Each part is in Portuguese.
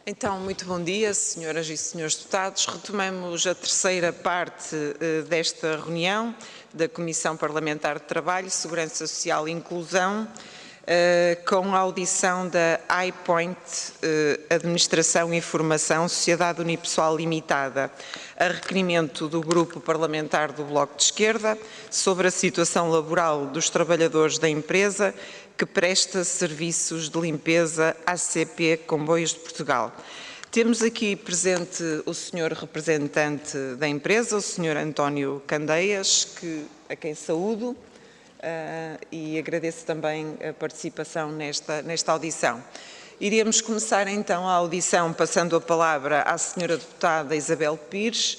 Então, muito bom dia, senhoras e senhores deputados. Retomamos a terceira parte desta reunião da Comissão Parlamentar de Trabalho, Segurança Social e Inclusão, com a audição da iPoint Administração e Informação, Sociedade Unipessoal Limitada, a requerimento do Grupo Parlamentar do Bloco de Esquerda sobre a situação laboral dos trabalhadores da empresa que presta serviços de limpeza ACP Comboios de Portugal. Temos aqui presente o senhor representante da empresa, o senhor António Candeias, a quem saúdo e agradeço também a participação nesta audição. Iríamos começar então a audição passando a palavra à senhora deputada Isabel Pires,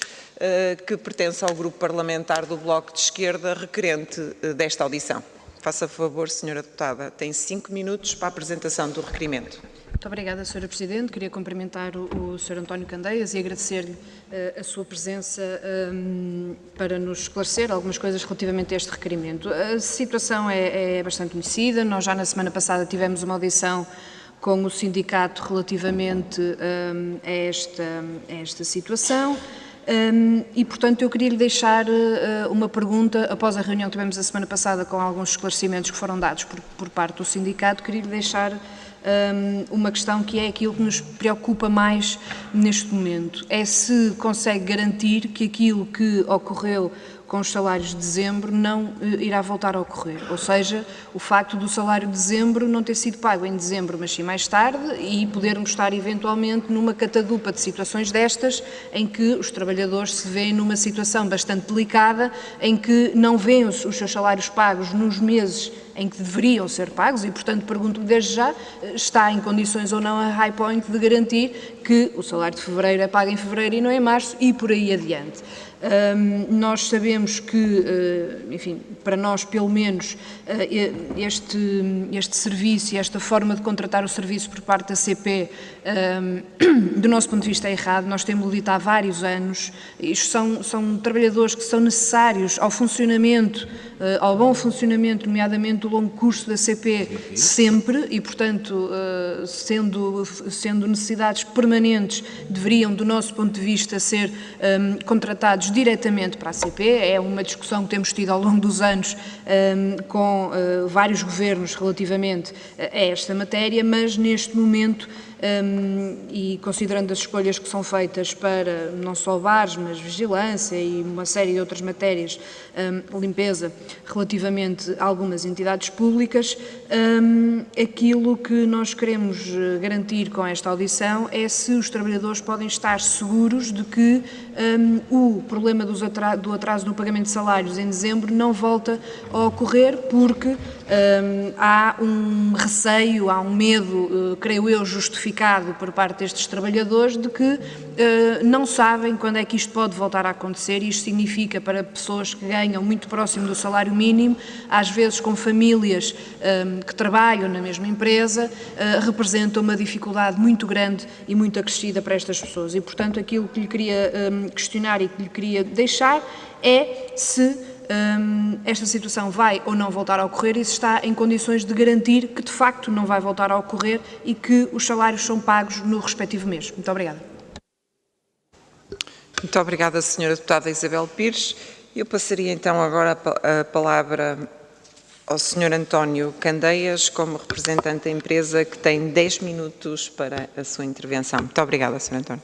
que pertence ao Grupo Parlamentar do Bloco de Esquerda, requerente desta audição. Faça favor, senhora deputada, tem 5 minutos para a apresentação do requerimento. Muito obrigada, Sra. Presidente. Queria cumprimentar o Sr. António Candeias e agradecer-lhe a sua presença para nos esclarecer algumas coisas relativamente a este requerimento. A situação é bastante conhecida. Nós já na semana passada tivemos uma audição com o sindicato relativamente a esta situação. E, portanto, eu queria lhe deixar uma pergunta, após a reunião que tivemos a semana passada com alguns esclarecimentos que foram dados por parte do sindicato, queria lhe deixar uma questão que é aquilo que nos preocupa mais neste momento, é se consegue garantir que aquilo que ocorreu com os salários de dezembro não irá voltar a ocorrer, ou seja, o facto do salário de dezembro não ter sido pago em dezembro, mas sim mais tarde, e podermos estar eventualmente numa catadupa de situações destas, em que os trabalhadores se veem numa situação bastante delicada, em que não veem os seus salários pagos nos meses em que deveriam ser pagos e, portanto, pergunto-me desde já, está em condições ou não a Highpoint de garantir que o salário de fevereiro é pago em fevereiro e não em março e por aí adiante. Nós sabemos que, enfim, para nós pelo menos este serviço e esta forma de contratar o serviço por parte da CP, do nosso ponto de vista é errado, nós temos dito há vários anos, isto são trabalhadores que são necessários ao funcionamento, ao bom funcionamento, nomeadamente do longo curso da CP, sempre, e portanto, sendo necessidades permanentes, deveriam, do nosso ponto de vista, ser contratados diretamente para a CP. É uma discussão que temos tido ao longo dos anos com vários governos relativamente a esta matéria, mas neste momento, e considerando as escolhas que são feitas para não só bares, mas vigilância e uma série de outras matérias, limpeza, relativamente a algumas entidades públicas, aquilo que nós queremos garantir com esta audição é se os trabalhadores podem estar seguros de que o problema do atraso no pagamento de salários em dezembro não volta a ocorrer, porque há um receio, há um medo, creio eu, justificado por parte destes trabalhadores de que não sabem quando é que isto pode voltar a acontecer, e isto significa para pessoas que ganham muito próximo do salário mínimo, às vezes com famílias que trabalham na mesma empresa, representa uma dificuldade muito grande e muito acrescida para estas pessoas. E, portanto, aquilo que lhe queria questionar e que lhe queria deixar é se esta situação vai ou não voltar a ocorrer e se está em condições de garantir que de facto não vai voltar a ocorrer e que os salários são pagos no respectivo mês. Muito obrigada. Muito obrigada, senhora deputada Isabel Pires. Eu passaria então agora a palavra ao senhor António Candeias, como representante da empresa, que tem 10 minutos para a sua intervenção. Muito obrigada, senhor António.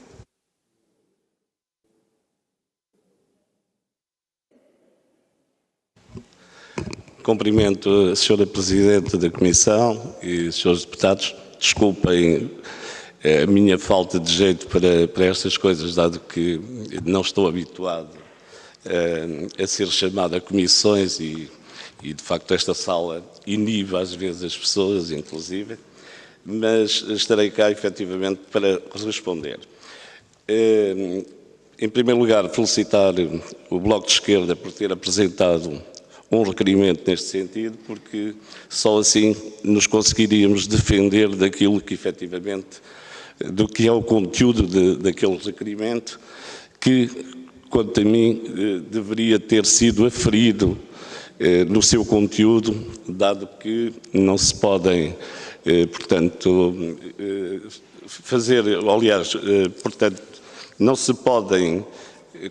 Cumprimento a senhora Presidente da Comissão e os senhores deputados. Desculpem a minha falta de jeito para estas coisas, dado que não estou habituado a ser chamado a comissões e de facto esta sala inibe às vezes as pessoas, inclusive, mas estarei cá efetivamente para responder. Em primeiro lugar, felicitar o Bloco de Esquerda por ter apresentado um requerimento neste sentido, porque só assim nos conseguiríamos defender daquilo que efetivamente, do que é o conteúdo daquele requerimento, que, quanto a mim, deveria ter sido aferido no seu conteúdo, dado que não se podem portanto, portanto, não se podem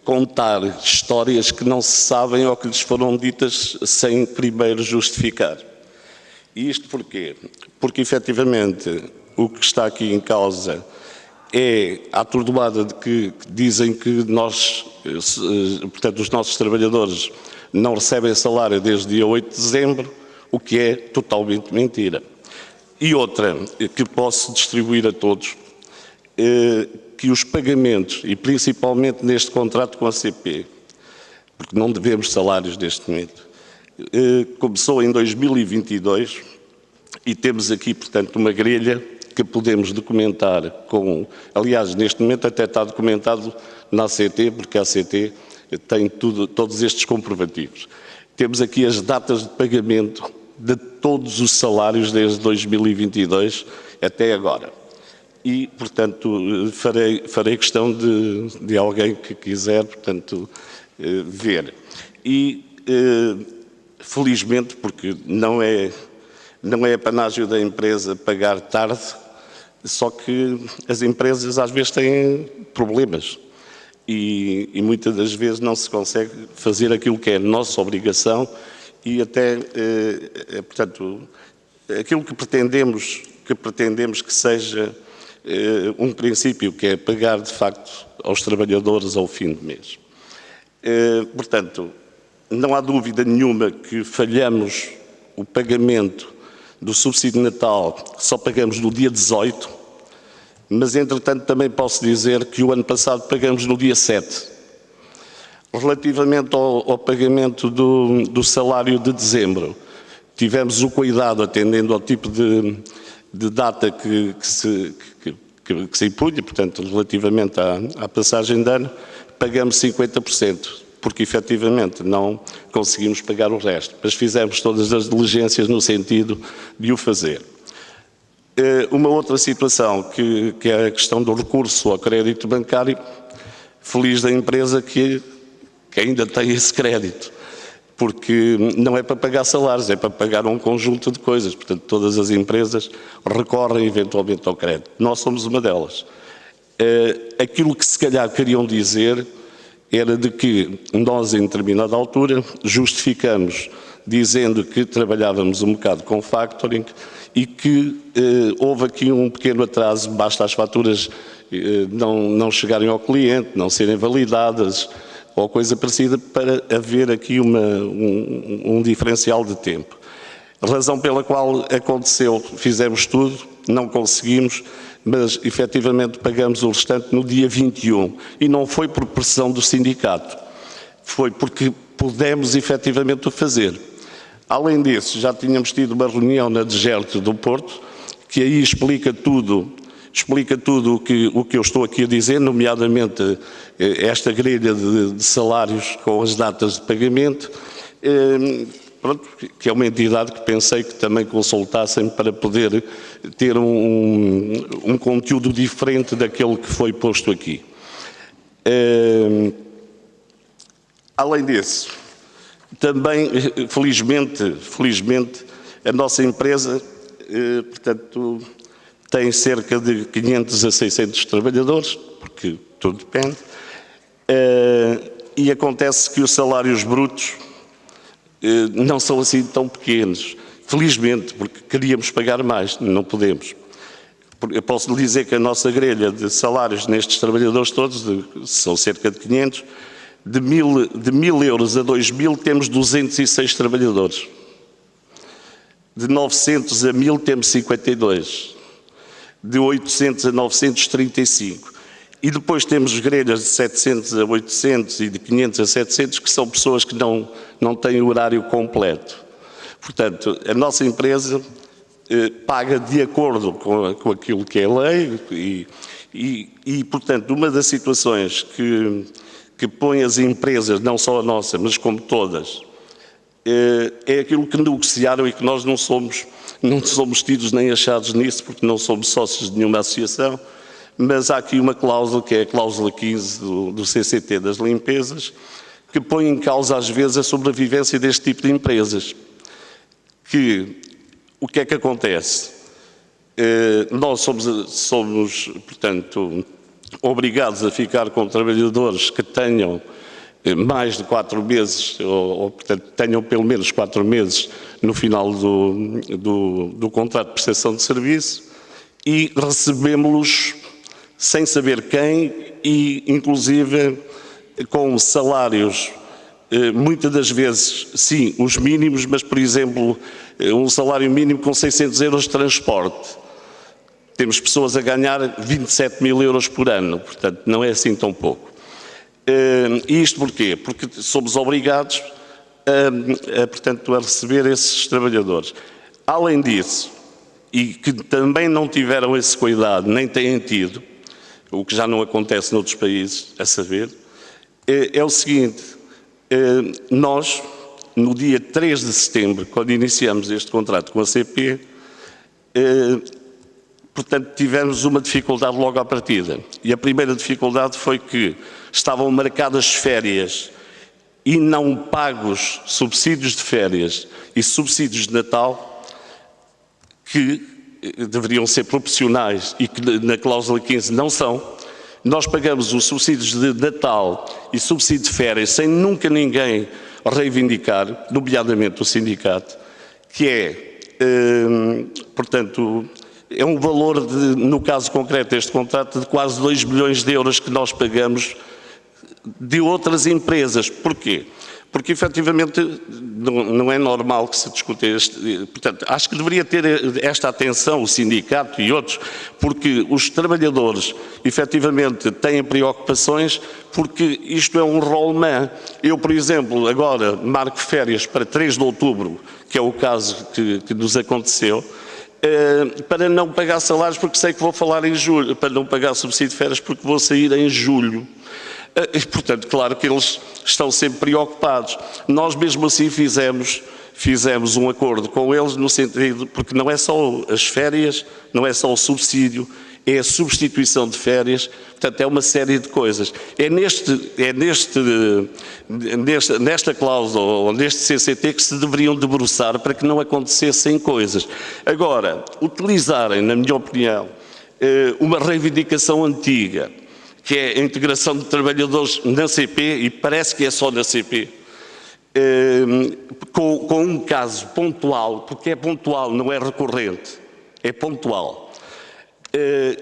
contar histórias que não se sabem ou que lhes foram ditas sem primeiro justificar. E isto porquê? Porque, efetivamente, o que está aqui em causa é a atordoada de que dizem que nós, portanto, os nossos trabalhadores não recebem salário desde o dia 8 de dezembro, o que é totalmente mentira. E outra, que posso distribuir a todos, que os pagamentos, e principalmente neste contrato com a CP, porque não devemos salários neste momento, começou em 2022 e temos aqui, portanto, uma grelha que podemos documentar com... Aliás, neste momento até está documentado na ACT, porque a ACT tem todos estes comprovativos. Temos aqui as datas de pagamento de todos os salários desde 2022 até agora. E, portanto, farei questão de alguém que quiser, portanto, ver. E, felizmente, porque não é apanágio da empresa pagar tarde, só que as empresas às vezes têm problemas e muitas das vezes não se consegue fazer aquilo que é a nossa obrigação e até, portanto, aquilo que pretendemos que seja um princípio, que é pagar de facto aos trabalhadores ao fim do mês. Portanto, não há dúvida nenhuma que falhamos o pagamento do subsídio de Natal, só pagamos no dia 18, mas entretanto também posso dizer que o ano passado pagamos no dia 7. Relativamente ao pagamento do salário de dezembro, tivemos o cuidado, atendendo ao tipo de data que se impunha, portanto, relativamente à passagem de ano, pagamos 50%. Porque efetivamente não conseguimos pagar o resto, mas fizemos todas as diligências no sentido de o fazer. Uma outra situação, que é a questão do recurso ao crédito bancário, feliz da empresa que ainda tem esse crédito, porque não é para pagar salários, é para pagar um conjunto de coisas, portanto todas as empresas recorrem eventualmente ao crédito. Nós somos uma delas. Aquilo que se calhar queriam dizer era de que nós, em determinada altura, justificamos dizendo que trabalhávamos um bocado com factoring e que houve aqui um pequeno atraso, basta as faturas não chegarem ao cliente, não serem validadas ou coisa parecida para haver aqui um diferencial de tempo. A razão pela qual aconteceu, fizemos tudo, não conseguimos, mas efetivamente pagamos o restante no dia 21 e não foi por pressão do sindicato, foi porque pudemos efetivamente o fazer. Além disso, já tínhamos tido uma reunião na DGERT do Porto, que aí explica tudo o que eu estou aqui a dizer, nomeadamente esta grelha de salários com as datas de pagamento, pronto, que é uma entidade que pensei que também consultassem para poder ter um conteúdo diferente daquele que foi posto aqui. Além disso, também, felizmente, a nossa empresa, portanto, tem cerca de 500 a 600 trabalhadores, porque tudo depende, e acontece que os salários brutos não são assim tão pequenos, felizmente, porque queríamos pagar mais, não podemos. Eu posso lhe dizer que a nossa grelha de salários nestes trabalhadores todos, são cerca de 500, de 1.000 euros a 2.000 temos 206 trabalhadores. De 900 a 1.000 temos 52. De 800 a 935. E depois temos grelhas de 700 a 800 e de 500 a 700, que são pessoas que não têm horário completo. Portanto, a nossa empresa paga de acordo com aquilo que é lei e, portanto, uma das situações que põe as empresas, não só a nossa, mas como todas, é aquilo que negociaram e que nós não somos tidos nem achados nisso, porque não somos sócios de nenhuma associação, mas há aqui uma cláusula, que é a cláusula 15 do CCT das limpezas, que põe em causa às vezes a sobrevivência deste tipo de empresas. O que é que acontece? nós somos, portanto, obrigados a ficar com trabalhadores que tenham mais de 4 meses, ou portanto, tenham pelo menos 4 meses no final do contrato de prestação de serviço, e recebemos-los sem saber quem e, inclusive, com salários, muitas das vezes, sim, os mínimos, mas, por exemplo, um salário mínimo com 600 euros de transporte. Temos pessoas a ganhar 27 mil euros por ano, portanto, não é assim tão pouco. E isto porquê? Porque somos obrigados portanto, a receber esses trabalhadores. Além disso, e que também não tiveram esse cuidado, nem têm tido, o que já não acontece noutros países, a saber, é o seguinte: nós, no dia 3 de setembro, quando iniciamos este contrato com a CP, portanto, tivemos uma dificuldade logo à partida. E a primeira dificuldade foi que estavam marcadas férias e não pagos subsídios de férias e subsídios de Natal, que deveriam ser proporcionais e que na cláusula 15 não são. Nós pagamos os subsídios de Natal e subsídio de férias sem nunca ninguém reivindicar, nomeadamente o sindicato, que é, portanto, é um valor, no caso concreto deste contrato, de quase 2 milhões de euros que nós pagamos de outras empresas. Porquê? Porque, efetivamente, não é normal que se discute este. Portanto, acho que deveria ter esta atenção o sindicato e outros, porque os trabalhadores, efetivamente, têm preocupações, porque isto é um rolemã. Eu, por exemplo, agora marco férias para 3 de outubro, que é o caso que nos aconteceu, para não pagar salários, porque sei que vou falar em julho, para não pagar subsídio de férias, porque vou sair em julho. E, portanto, claro que eles estão sempre preocupados. Nós mesmo assim fizemos um acordo com eles no sentido, porque não é só as férias, não é só o subsídio, é a substituição de férias, portanto é uma série de coisas. Nesta cláusula, ou neste CCT, que se deveriam debruçar para que não acontecessem coisas. Agora, utilizarem, na minha opinião, uma reivindicação antiga, que é a integração de trabalhadores na CP, e parece que é só na CP, com um caso pontual, porque é pontual, não é recorrente, é pontual.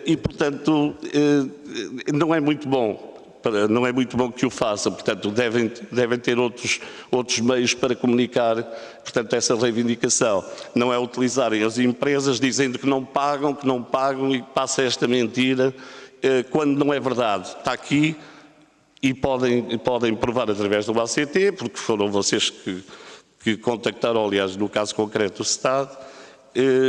E, portanto, não é muito bom que o façam, portanto, devem ter outros meios para comunicar, portanto, essa reivindicação. Não é utilizarem as empresas dizendo que não pagam e passa esta mentira, quando não é verdade. Está aqui e podem provar através do ACT, porque foram vocês que contactaram, aliás, no caso concreto, o Estado,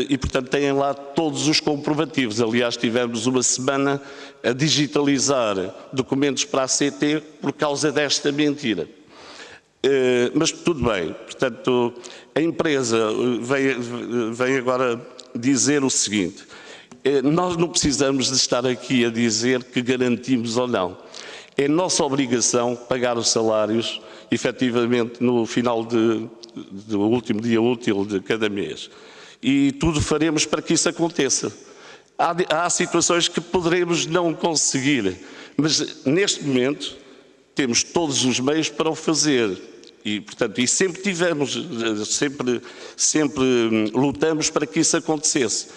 e, portanto, têm lá todos os comprovativos. Aliás, tivemos uma semana a digitalizar documentos para a ACT por causa desta mentira. Mas tudo bem, portanto, a empresa vem agora dizer o seguinte: nós não precisamos de estar aqui a dizer que garantimos ou não. É nossa obrigação pagar os salários, efetivamente, no final do último dia útil de cada mês. E tudo faremos para que isso aconteça. Há situações que poderemos não conseguir, mas neste momento temos todos os meios para o fazer. E, portanto, sempre lutamos para que isso acontecesse.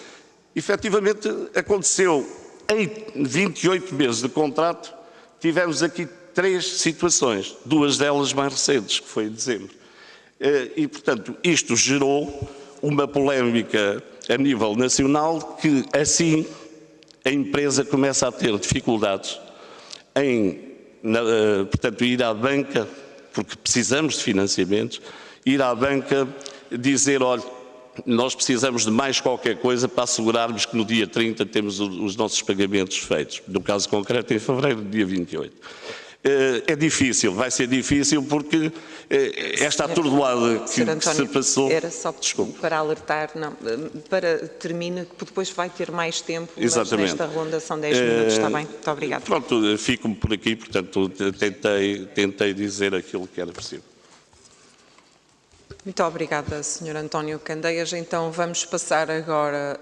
Efetivamente, aconteceu em 28 meses de contrato, tivemos aqui 3 situações, 2 delas mais recentes, que foi em dezembro. E, portanto, isto gerou uma polémica a nível nacional, que assim a empresa começa a ter dificuldades em, portanto, ir à banca, porque precisamos de financiamentos, ir à banca dizer: olha, nós precisamos de mais qualquer coisa para assegurarmos que no dia 30 temos os nossos pagamentos feitos. No caso concreto, em fevereiro, dia 28. É difícil, vai ser difícil, porque esta atordoada que se passou... Era só para alertar, não, termine, que depois vai ter mais tempo. Exatamente. Mas nesta ronda são 10 minutos, está bem? Muito obrigado. Pronto, fico por aqui, portanto, tentei dizer aquilo que era possível. Muito obrigada, Sr. António Candeias. Então, vamos passar agora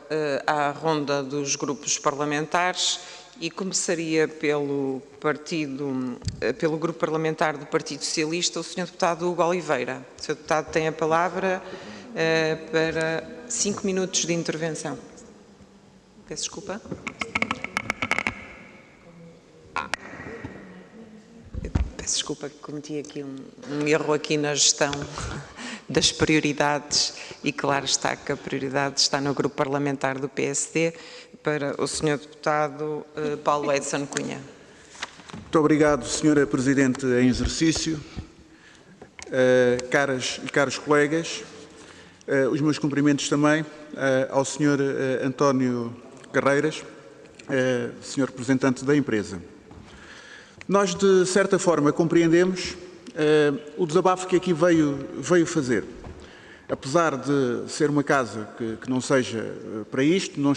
à ronda dos grupos parlamentares e começaria pelo grupo parlamentar do Partido Socialista, o Sr. Deputado Hugo Oliveira. O Sr. Deputado tem a palavra para 5 minutos de intervenção. Peço desculpa. Peço desculpa que cometi aqui um erro aqui na gestão das prioridades e claro está que a prioridade está no grupo parlamentar do PSD para o Sr. Deputado Paulo Edson Cunha. Muito obrigado, Sra. Presidente em exercício, caras e caros colegas, os meus cumprimentos também ao Sr. António Carreiras, Sr. representante da empresa. Nós, de certa forma, compreendemos o desabafo que aqui veio fazer. Apesar de ser uma casa que não seja para isto, não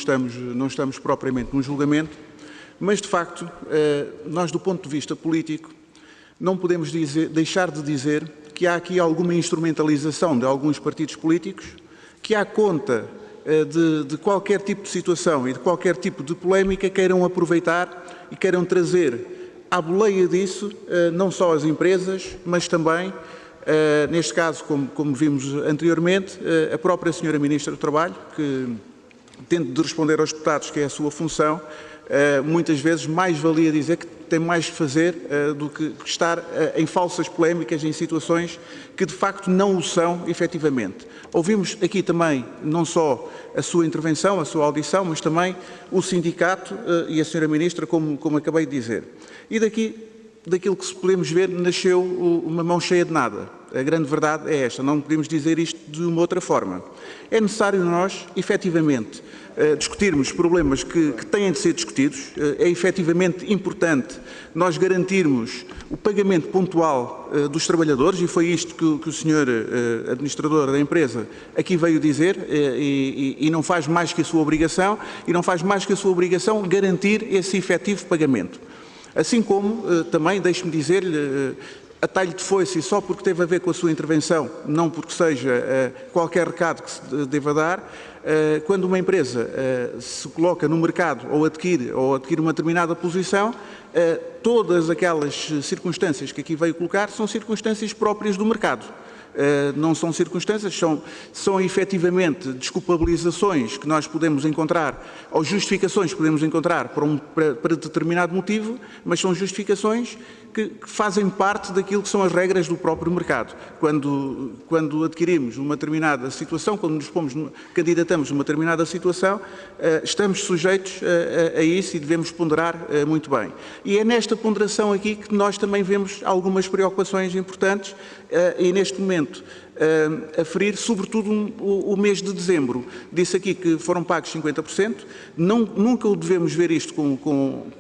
estamos propriamente num julgamento, mas, de facto, nós, do ponto de vista político, não podemos deixar de dizer que há aqui alguma instrumentalização de alguns partidos políticos, que há conta de qualquer tipo de situação e de qualquer tipo de polémica queiram aproveitar e queiram trazer à boleia disso não só as empresas, mas também, neste caso, como vimos anteriormente, a própria Sra. Ministra do Trabalho, que, tendo de responder aos deputados, que é a sua função, muitas vezes mais valia dizer que tem mais que fazer do que estar em falsas polémicas, em situações que de facto não o são efetivamente. Ouvimos aqui também não só a sua intervenção, a sua audição, mas também o sindicato e a Sra. Ministra, como acabei de dizer. E daquilo que podemos ver, nasceu uma mão cheia de nada. A grande verdade é esta, não podemos dizer isto de uma outra forma. É necessário nós, efetivamente, discutirmos problemas que têm de ser discutidos. É efetivamente importante nós garantirmos o pagamento pontual dos trabalhadores, e foi isto que o Sr. Administrador da empresa aqui veio dizer, e não faz mais que a sua obrigação, garantir esse efetivo pagamento. Assim como, também, deixe-me dizer-lhe, a talho de foice, e só porque teve a ver com a sua intervenção, não porque seja qualquer recado que se deva dar, quando uma empresa se coloca no mercado ou adquire uma determinada posição, todas aquelas circunstâncias que aqui veio colocar são circunstâncias próprias do mercado. Não são circunstâncias, são efetivamente desculpabilizações que nós podemos encontrar, ou justificações que podemos encontrar para determinado motivo, mas são justificações que fazem parte daquilo que são as regras do próprio mercado. Quando adquirimos uma determinada situação, quando nos candidatamos a uma determinada situação, estamos sujeitos a isso e devemos ponderar muito bem. E é nesta ponderação aqui que nós também vemos algumas preocupações importantes e neste momento a ferir, sobretudo o mês de dezembro. Disse aqui que foram pagos 50%, nunca o devemos ver isto com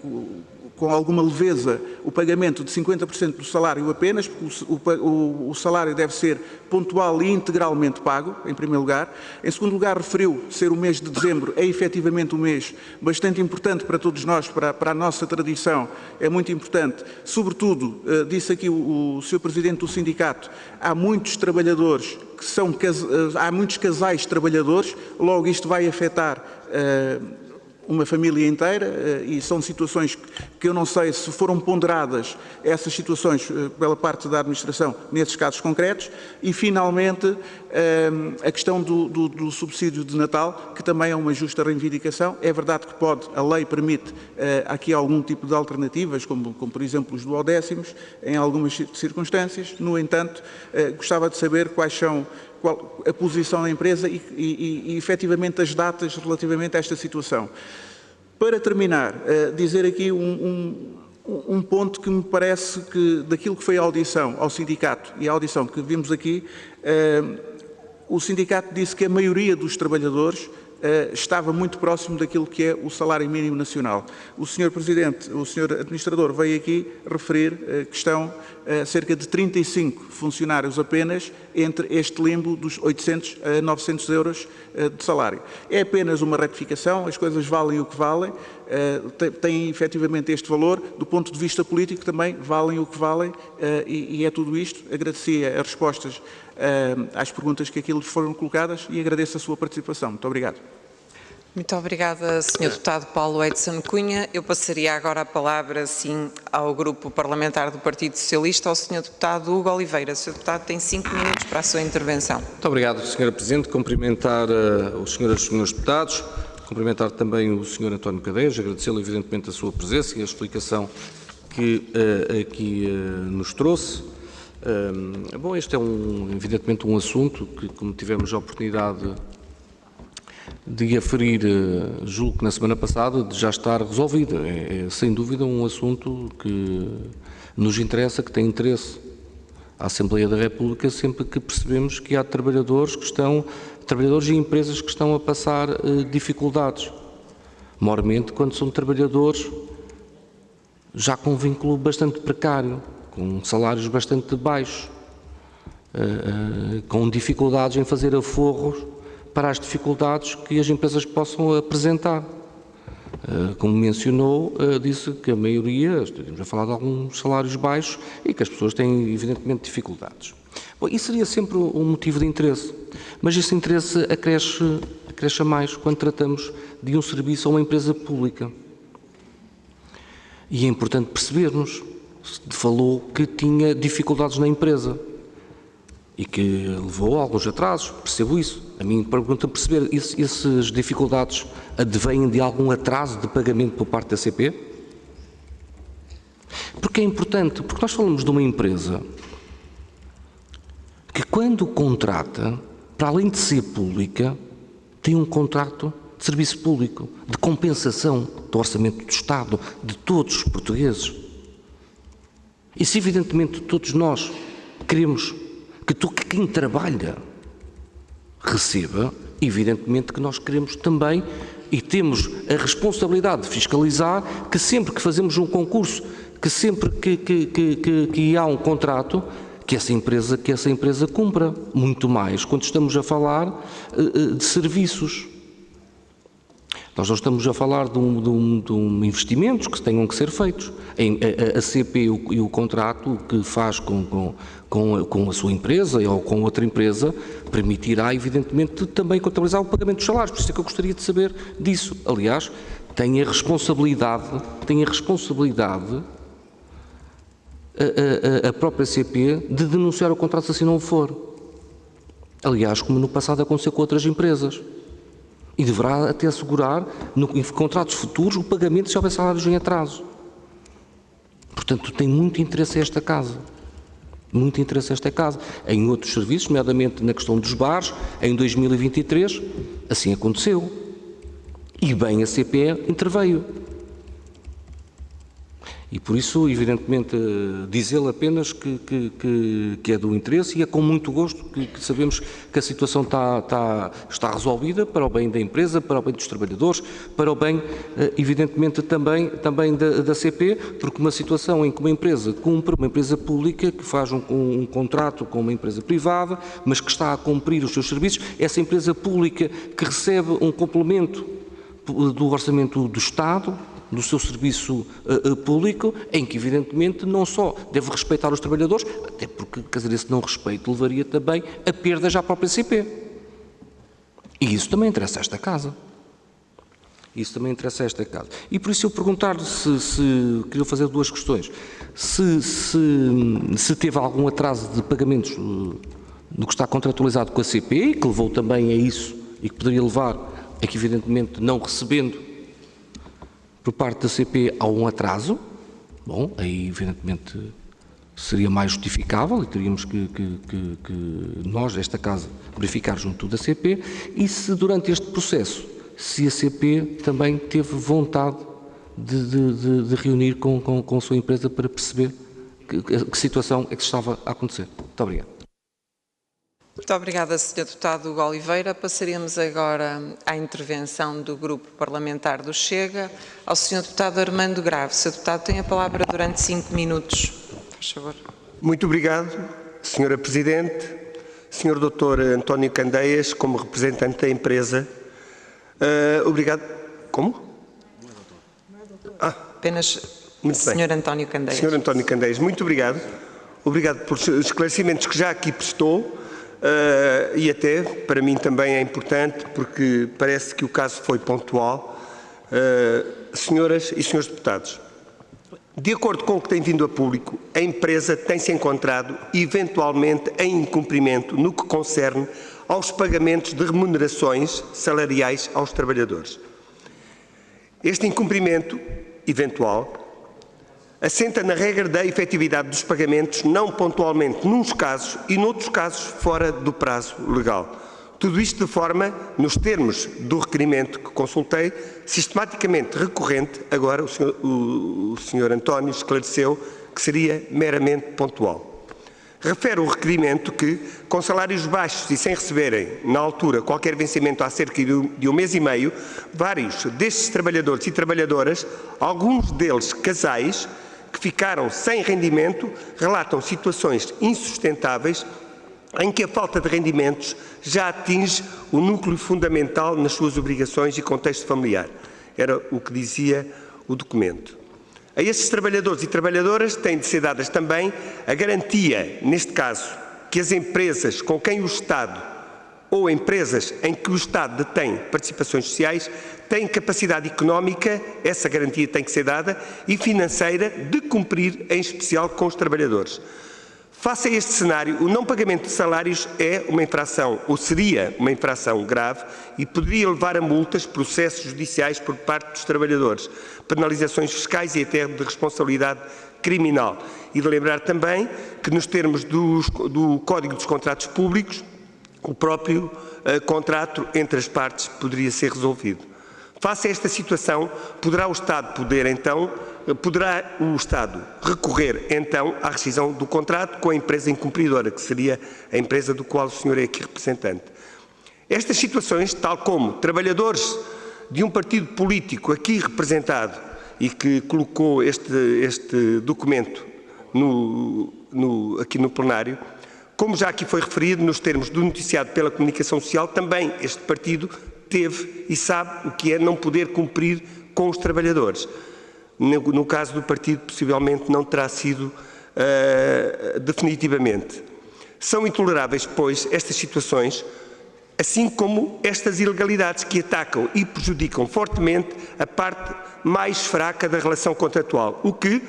alguma leveza, o pagamento de 50% do salário apenas, porque o salário deve ser pontual e integralmente pago, em primeiro lugar. Em segundo lugar, referiu ser o mês de dezembro, é efetivamente um mês bastante importante para todos nós, para a nossa tradição, é muito importante. Sobretudo, disse aqui o Sr. Presidente do Sindicato, há muitos trabalhadores, há muitos casais trabalhadores, logo isto vai afetar uma família inteira, e são situações que eu não sei se foram ponderadas essas situações pela parte da administração nesses casos concretos. E finalmente a questão do subsídio de Natal, que também é uma justa reivindicação. É verdade que a lei permite aqui algum tipo de alternativas, como por exemplo os duodécimos, em algumas circunstâncias. No entanto, gostava de saber qual a posição da empresa e efetivamente as datas relativamente a esta situação. Para terminar, dizer aqui um ponto que me parece que, daquilo que foi a audição ao sindicato e a audição que vimos aqui, o sindicato disse que a maioria dos trabalhadores estava muito próximo daquilo que é o salário mínimo nacional. O Sr. Presidente, o Sr. Administrador veio aqui referir que estão cerca de 35 funcionários apenas entre este limbo dos 800 a 900 euros de salário. É apenas uma retificação, as coisas valem o que valem, têm efetivamente este valor. Do ponto de vista político também valem o que valem, e é tudo isto. Agradecia as respostas às perguntas que aqui lhes foram colocadas e agradeço a sua participação. Muito obrigado. Muito obrigada, Sr. Deputado Paulo Edson Cunha. Eu passaria agora a palavra, sim, ao Grupo Parlamentar do Partido Socialista, ao Sr. Deputado Hugo Oliveira. Sr. Deputado tem 5 minutos para a sua intervenção. Muito obrigado, Sra. Presidente. Cumprimentar os senhoras e senhores deputados, cumprimentar também o Sr. António Candeias, agradecê-lhe evidentemente a sua presença e a explicação que aqui nos trouxe. Bom, este é evidentemente um assunto que, como tivemos a oportunidade de aferir, julgo que na semana passada, de já estar resolvido. É sem dúvida um assunto que nos interessa, que tem interesse à Assembleia da República, sempre que percebemos que há trabalhadores e empresas que estão a passar dificuldades, maiormente quando são trabalhadores já com um vínculo bastante precário, com salários bastante baixos, com dificuldades em fazer aforros para as dificuldades que as empresas possam apresentar. Como mencionou, disse que a maioria, estamos a falar de alguns salários baixos e que as pessoas têm evidentemente dificuldades. Bom, isso seria sempre um motivo de interesse, mas esse interesse acresce a mais quando tratamos de um serviço a uma empresa pública. E é importante percebermos, falou que tinha dificuldades na empresa e que levou a alguns atrasos, percebo isso. A minha pergunta é perceber, essas dificuldades advêm de algum atraso de pagamento por parte da CP? Porque é importante, porque nós falamos de uma empresa que quando contrata, para além de ser pública, tem um contrato de serviço público, de compensação do orçamento do Estado, de todos os portugueses. E se evidentemente todos nós queremos que quem trabalha receba, evidentemente que nós queremos também e temos a responsabilidade de fiscalizar que sempre que fazemos um concurso, que sempre que há um contrato, que essa empresa cumpra, muito mais quando estamos a falar de serviços. Nós não estamos a falar de investimentos que tenham que ser feitos. A CP e o contrato que faz com a sua empresa ou com outra empresa permitirá, evidentemente, também contabilizar o pagamento dos salários. Por isso é que eu gostaria de saber disso. Aliás, tem a responsabilidade a própria CP de denunciar o contrato se assim não for. Aliás, como no passado aconteceu com outras empresas. E deverá até assegurar, em contratos futuros, o pagamento se houver salários em atraso. Portanto, tem muito interesse esta casa. Muito interesse esta casa. Em outros serviços, nomeadamente na questão dos bares, em 2023, assim aconteceu. E bem a CPE interveio. E por isso, evidentemente, dizê-lo apenas que é do interesse e é com muito gosto que sabemos que a situação está resolvida para o bem da empresa, para o bem dos trabalhadores, para o bem, evidentemente, também da CP, porque uma situação em que uma empresa cumpre, uma empresa pública que faz um contrato com uma empresa privada, mas que está a cumprir os seus serviços, essa empresa pública que recebe um complemento do orçamento do Estado, do seu serviço público, em que, evidentemente, não só deve respeitar os trabalhadores, até porque, quer dizer, esse não respeito levaria também a perdas à própria CP. E isso também interessa a esta casa. E por isso eu perguntar-lhe queria fazer duas questões. Se teve algum atraso de pagamentos no que está contratualizado com a CP, e que levou também a isso, e que poderia levar a que, evidentemente, não recebendo por parte da CP há um atraso, bom, aí evidentemente seria mais justificável e teríamos que nós, esta Casa, verificar junto da CP e se durante este processo, se a CP também teve vontade de reunir com a sua empresa para perceber que situação é que estava a acontecer. Muito obrigado. Muito obrigada, Sr. Deputado Hugo Oliveira. Passaremos agora à intervenção do Grupo Parlamentar do Chega, ao Sr. Deputado Armando Grave. Sr. Deputado, tem a palavra durante 5 minutos. Faz favor. Muito obrigado, Sra. Presidente. Sr. Dr. António Candeias, como representante da empresa. Obrigado. Como? Apenas muito bem. Sr. António Candeias. Sr. António Candeias, muito obrigado. Obrigado pelos esclarecimentos que já aqui prestou e até para mim também é importante porque parece que o caso foi pontual. Senhoras e senhores deputados, de acordo com o que tem vindo a público, a empresa tem-se encontrado eventualmente em incumprimento no que concerne aos pagamentos de remunerações salariais aos trabalhadores. Este incumprimento eventual assenta na regra da efetividade dos pagamentos, não pontualmente nuns casos e noutros casos fora do prazo legal. Tudo isto de forma, nos termos do requerimento que consultei, sistematicamente recorrente, agora o Sr. António esclareceu que seria meramente pontual. Refere o requerimento que, com salários baixos e sem receberem, na altura, qualquer vencimento há cerca de um mês e meio, vários destes trabalhadores e trabalhadoras, alguns deles casais, que ficaram sem rendimento, relatam situações insustentáveis em que a falta de rendimentos já atinge o núcleo fundamental nas suas obrigações e contexto familiar. Era o que dizia o documento. A esses trabalhadores e trabalhadoras têm de ser dadas também a garantia, neste caso, que as empresas com quem o Estado ou empresas em que o Estado detém participações sociais têm capacidade económica, essa garantia tem que ser dada, e financeira de cumprir, em especial com os trabalhadores. Face a este cenário, o não pagamento de salários é uma infração, ou seria uma infração grave, e poderia levar a multas, processos judiciais por parte dos trabalhadores, penalizações fiscais e até de responsabilidade criminal. E de lembrar também que, nos termos do Código dos Contratos Públicos, o próprio contrato entre as partes poderia ser resolvido. Face a esta situação, poderá o Estado recorrer então à rescisão do contrato com a empresa incumpridora, que seria a empresa do qual o senhor é aqui representante. Estas situações, tal como trabalhadores de um partido político aqui representado e que colocou este documento aqui no plenário, como já aqui foi referido nos termos do noticiado pela comunicação social, também este partido teve e sabe o que é não poder cumprir com os trabalhadores. No caso do partido, possivelmente não terá sido definitivamente. São intoleráveis, pois, estas situações, assim como estas ilegalidades que atacam e prejudicam fortemente a parte mais fraca da relação contratual, o que,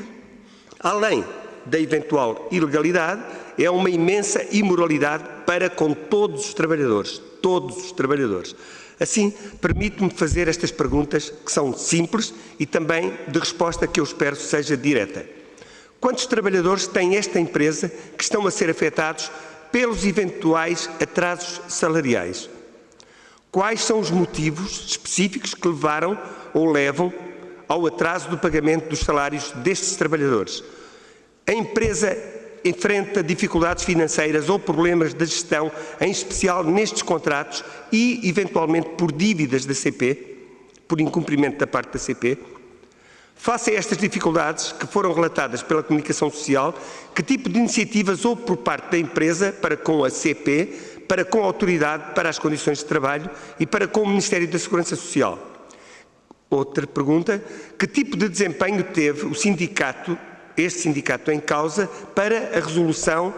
além da eventual ilegalidade, é uma imensa imoralidade para com todos os trabalhadores. Assim, permito-me fazer estas perguntas, que são simples e também de resposta que eu espero seja direta. Quantos trabalhadores tem esta empresa que estão a ser afetados pelos eventuais atrasos salariais? Quais são os motivos específicos que levaram ou levam ao atraso do pagamento dos salários destes trabalhadores? A empresa enfrenta dificuldades financeiras ou problemas de gestão, em especial nestes contratos e, eventualmente, por dívidas da CP, por incumprimento da parte da CP. Face a estas dificuldades que foram relatadas pela comunicação social, que tipo de iniciativas houve por parte da empresa para com a CP, para com a Autoridade para as Condições de Trabalho e para com o Ministério da Segurança Social? Outra pergunta: que tipo de desempenho teve o sindicato, este sindicato em causa, para a resolução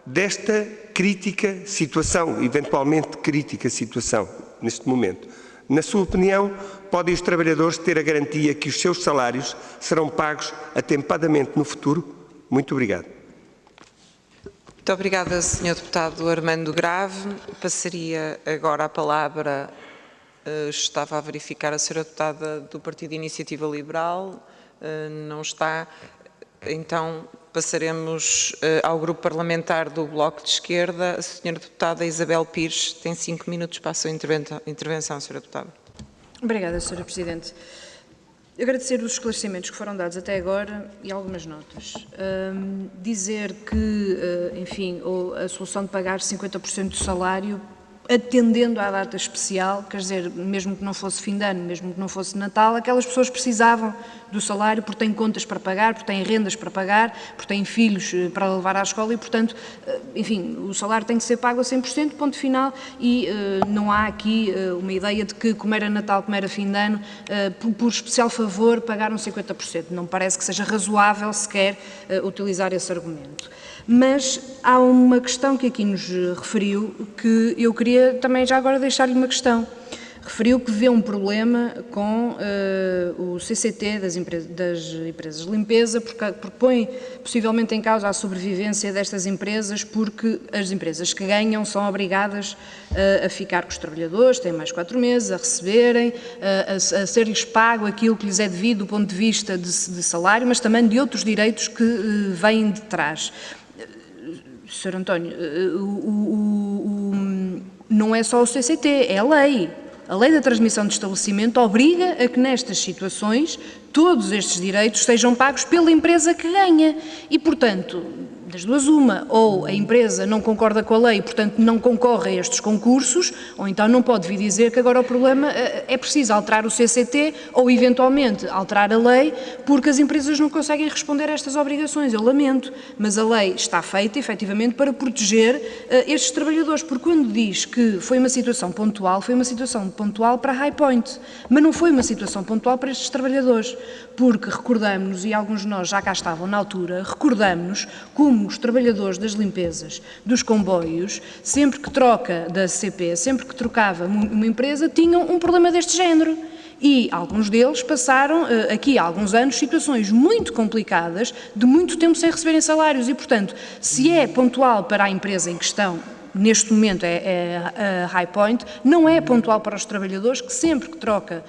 desta crítica situação, eventualmente crítica situação, neste momento? Na sua opinião, podem os trabalhadores ter a garantia que os seus salários serão pagos atempadamente no futuro? Muito obrigado. Muito obrigada, Sr. Deputado Armando Grave. Passaria agora a palavra, estava a verificar, a Sra. Deputada do Partido Iniciativa Liberal, não está. Então, passaremos ao Grupo Parlamentar do Bloco de Esquerda. A Sra. Deputada Isabel Pires tem 5 minutos para a sua intervenção, Sra. Deputada. Obrigada, Sra. Presidente. Agradecer os esclarecimentos que foram dados até agora e algumas notas. Dizer que, enfim, a solução de pagar 50% do salário atendendo à data especial, quer dizer, mesmo que não fosse fim de ano, mesmo que não fosse Natal, aquelas pessoas precisavam do salário porque têm contas para pagar, porque têm rendas para pagar, porque têm filhos para levar à escola e, portanto, enfim, o salário tem que ser pago a 100%, ponto final, e não há aqui uma ideia de que, como era Natal, como era fim de ano, por especial favor, pagaram 50%. Não parece que seja razoável sequer utilizar esse argumento. Mas há uma questão que aqui nos referiu, que eu queria também já agora deixar-lhe uma questão. Referiu que vê um problema com o CCT das empresas de limpeza, porque põe possivelmente em causa a sobrevivência destas empresas, porque as empresas que ganham são obrigadas a ficar com os trabalhadores, têm mais 4 meses, a receberem, a ser-lhes pago aquilo que lhes é devido do ponto de vista de salário, mas também de outros direitos que vêm de trás. Sr. António, não é só o CCT, é a lei. A lei da transmissão de estabelecimento obriga a que nestas situações todos estes direitos sejam pagos pela empresa que ganha e, portanto, das duas uma, ou a empresa não concorda com a lei e, portanto, não concorre a estes concursos, ou então não pode vir dizer que agora o problema é preciso alterar o CCT ou, eventualmente, alterar a lei, porque as empresas não conseguem responder a estas obrigações. Eu lamento, mas a lei está feita, efetivamente, para proteger estes trabalhadores, porque quando diz que foi uma situação pontual para a High Point, mas não foi uma situação pontual para estes trabalhadores, porque recordamos-nos, e alguns de nós já cá estavam na altura, recordamos-nos como os trabalhadores das limpezas dos comboios, sempre que troca da CP, sempre que trocava uma empresa, tinham um problema deste género. E alguns deles passaram aqui há alguns anos situações muito complicadas, de muito tempo sem receberem salários e, portanto, se é pontual para a empresa em questão, neste momento é a High Point, não é pontual para os trabalhadores que sempre que troca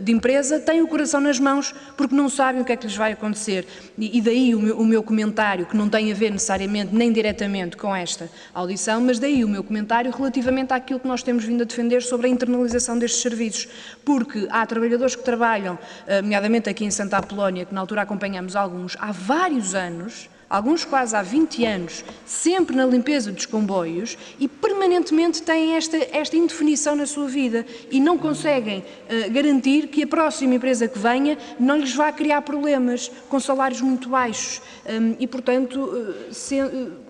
de empresa têm o coração nas mãos porque não sabem o que é que lhes vai acontecer. E daí o meu comentário, que não tem a ver necessariamente nem diretamente com esta audição, mas daí o meu comentário relativamente àquilo que nós temos vindo a defender sobre a internalização destes serviços. Porque há trabalhadores que trabalham, nomeadamente aqui em Santa Apolónia, que na altura acompanhamos alguns, há vários anos, alguns quase há 20 anos, sempre na limpeza dos comboios e permanentemente têm esta indefinição na sua vida e não conseguem garantir que a próxima empresa que venha não lhes vá criar problemas com salários muito baixos. E, portanto,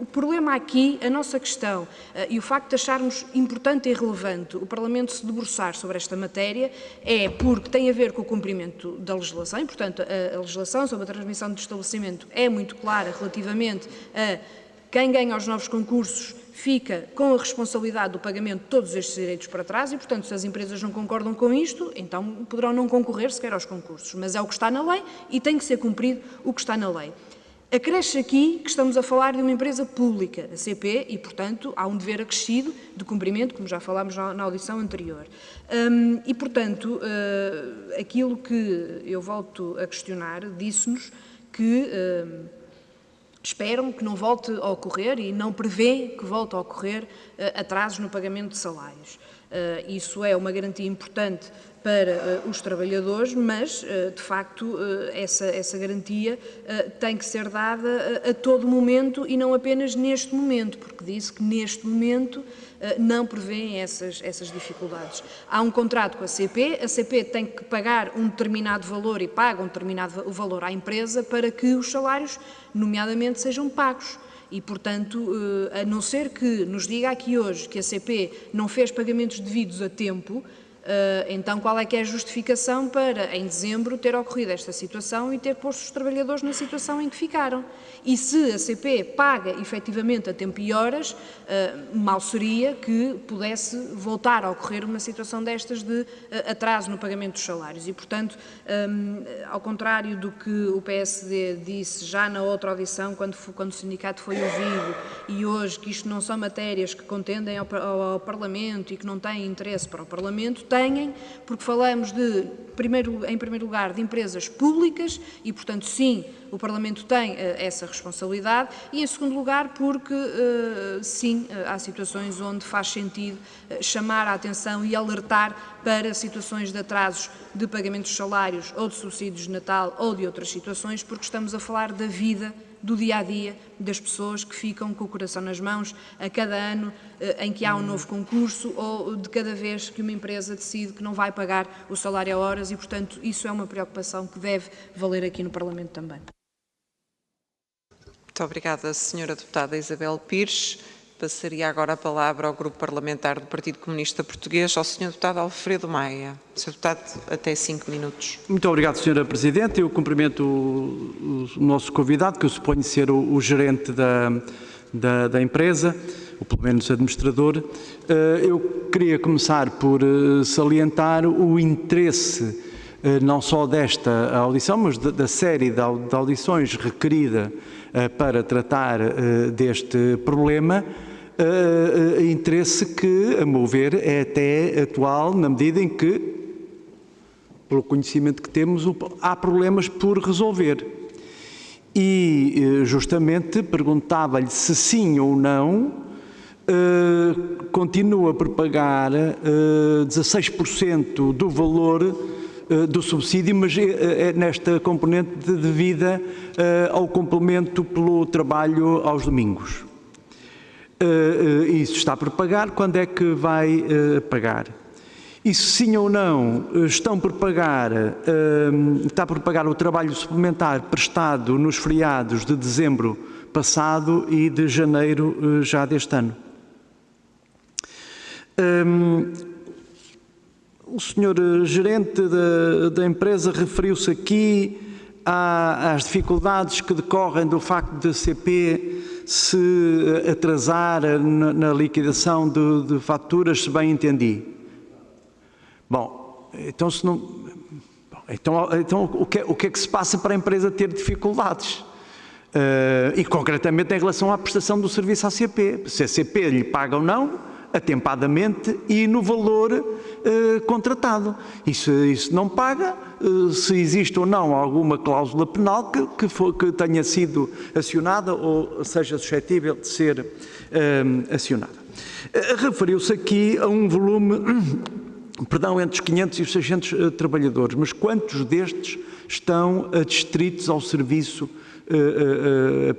o problema aqui, a nossa questão e o facto de acharmos importante e relevante o Parlamento se debruçar sobre esta matéria é porque tem a ver com o cumprimento da legislação e, portanto, a legislação sobre a transmissão de estabelecimento é muito clara relativamente a quem ganha os novos concursos fica com a responsabilidade do pagamento de todos estes direitos para trás e, portanto, se as empresas não concordam com isto, então poderão não concorrer sequer aos concursos. Mas é o que está na lei e tem que ser cumprido o que está na lei. Acresce aqui que estamos a falar de uma empresa pública, a CP, e, portanto, há um dever acrescido de cumprimento, como já falámos na audição anterior. E, portanto, aquilo que eu volto a questionar, disse-nos que esperam que não volte a ocorrer e não prevê que volte a ocorrer atrasos no pagamento de salários. Isso é uma garantia importante para os trabalhadores, mas, de facto, essa garantia tem que ser dada a todo momento e não apenas neste momento, porque disse que neste momento não prevêem essas dificuldades. Há um contrato com a CP tem que pagar um determinado valor e paga um determinado valor à empresa para que os salários, nomeadamente, sejam pagos. E, portanto, a não ser que nos diga aqui hoje que a CP não fez pagamentos devidos a tempo, então qual é que é a justificação para, em dezembro, ter ocorrido esta situação e ter posto os trabalhadores na situação em que ficaram? E se a CP paga efetivamente a tempo e horas, mal seria que pudesse voltar a ocorrer uma situação destas de atraso no pagamento dos salários. E, portanto, ao contrário do que o PSD disse já na outra audição, quando o sindicato foi ouvido, e hoje que isto não são matérias que contendem ao Parlamento e que não têm interesse para o Parlamento, têm, porque falamos em primeiro lugar, de empresas públicas e, portanto, sim, o Parlamento tem essa responsabilidade e, em segundo lugar, porque, sim, há situações onde faz sentido chamar a atenção e alertar para situações de atrasos de pagamentos de salários ou de subsídios de Natal ou de outras situações, porque estamos a falar da vida do dia-a-dia das pessoas que ficam com o coração nas mãos a cada ano em que há um novo concurso ou de cada vez que uma empresa decide que não vai pagar o salário a horas e, portanto, isso é uma preocupação que deve valer aqui no Parlamento também. Muito obrigada, Sra. Deputada Isabel Pires. Passaria agora a palavra ao Grupo Parlamentar do Partido Comunista Português, ao Sr. Deputado Alfredo Maia. Sr. Deputado, até 5 minutos. Muito obrigado, Sra. Presidente. Eu cumprimento o nosso convidado, que eu suponho ser o gerente da empresa, ou pelo menos administrador. Eu queria começar por salientar o interesse não só desta audição, mas da série de audições requerida para tratar deste problema, interesse que, a meu ver, é até atual, na medida em que, pelo conhecimento que temos, há problemas por resolver. E, justamente, perguntava-lhe se sim ou não continua por pagar 16% do valor do subsídio, mas é nesta componente devida ao complemento pelo trabalho aos domingos. Isso está por pagar, quando é que vai pagar? E se sim ou não estão por pagar, está por pagar o trabalho suplementar prestado nos feriados de dezembro passado e de janeiro já deste ano. O senhor gerente da empresa referiu-se aqui às dificuldades que decorrem do facto da CP se atrasar na liquidação de faturas, se bem entendi. Bom, então se não... Então o que é que se passa para a empresa ter dificuldades? E concretamente em relação à prestação do serviço à CP. Se a CP lhe paga ou não, atempadamente e no valor contratado. E se isso não paga, se existe ou não alguma cláusula penal que tenha sido acionada ou seja suscetível de ser acionada. Referiu-se aqui a um volume, entre os 500 e os 600 trabalhadores, mas quantos destes estão adstritos ao serviço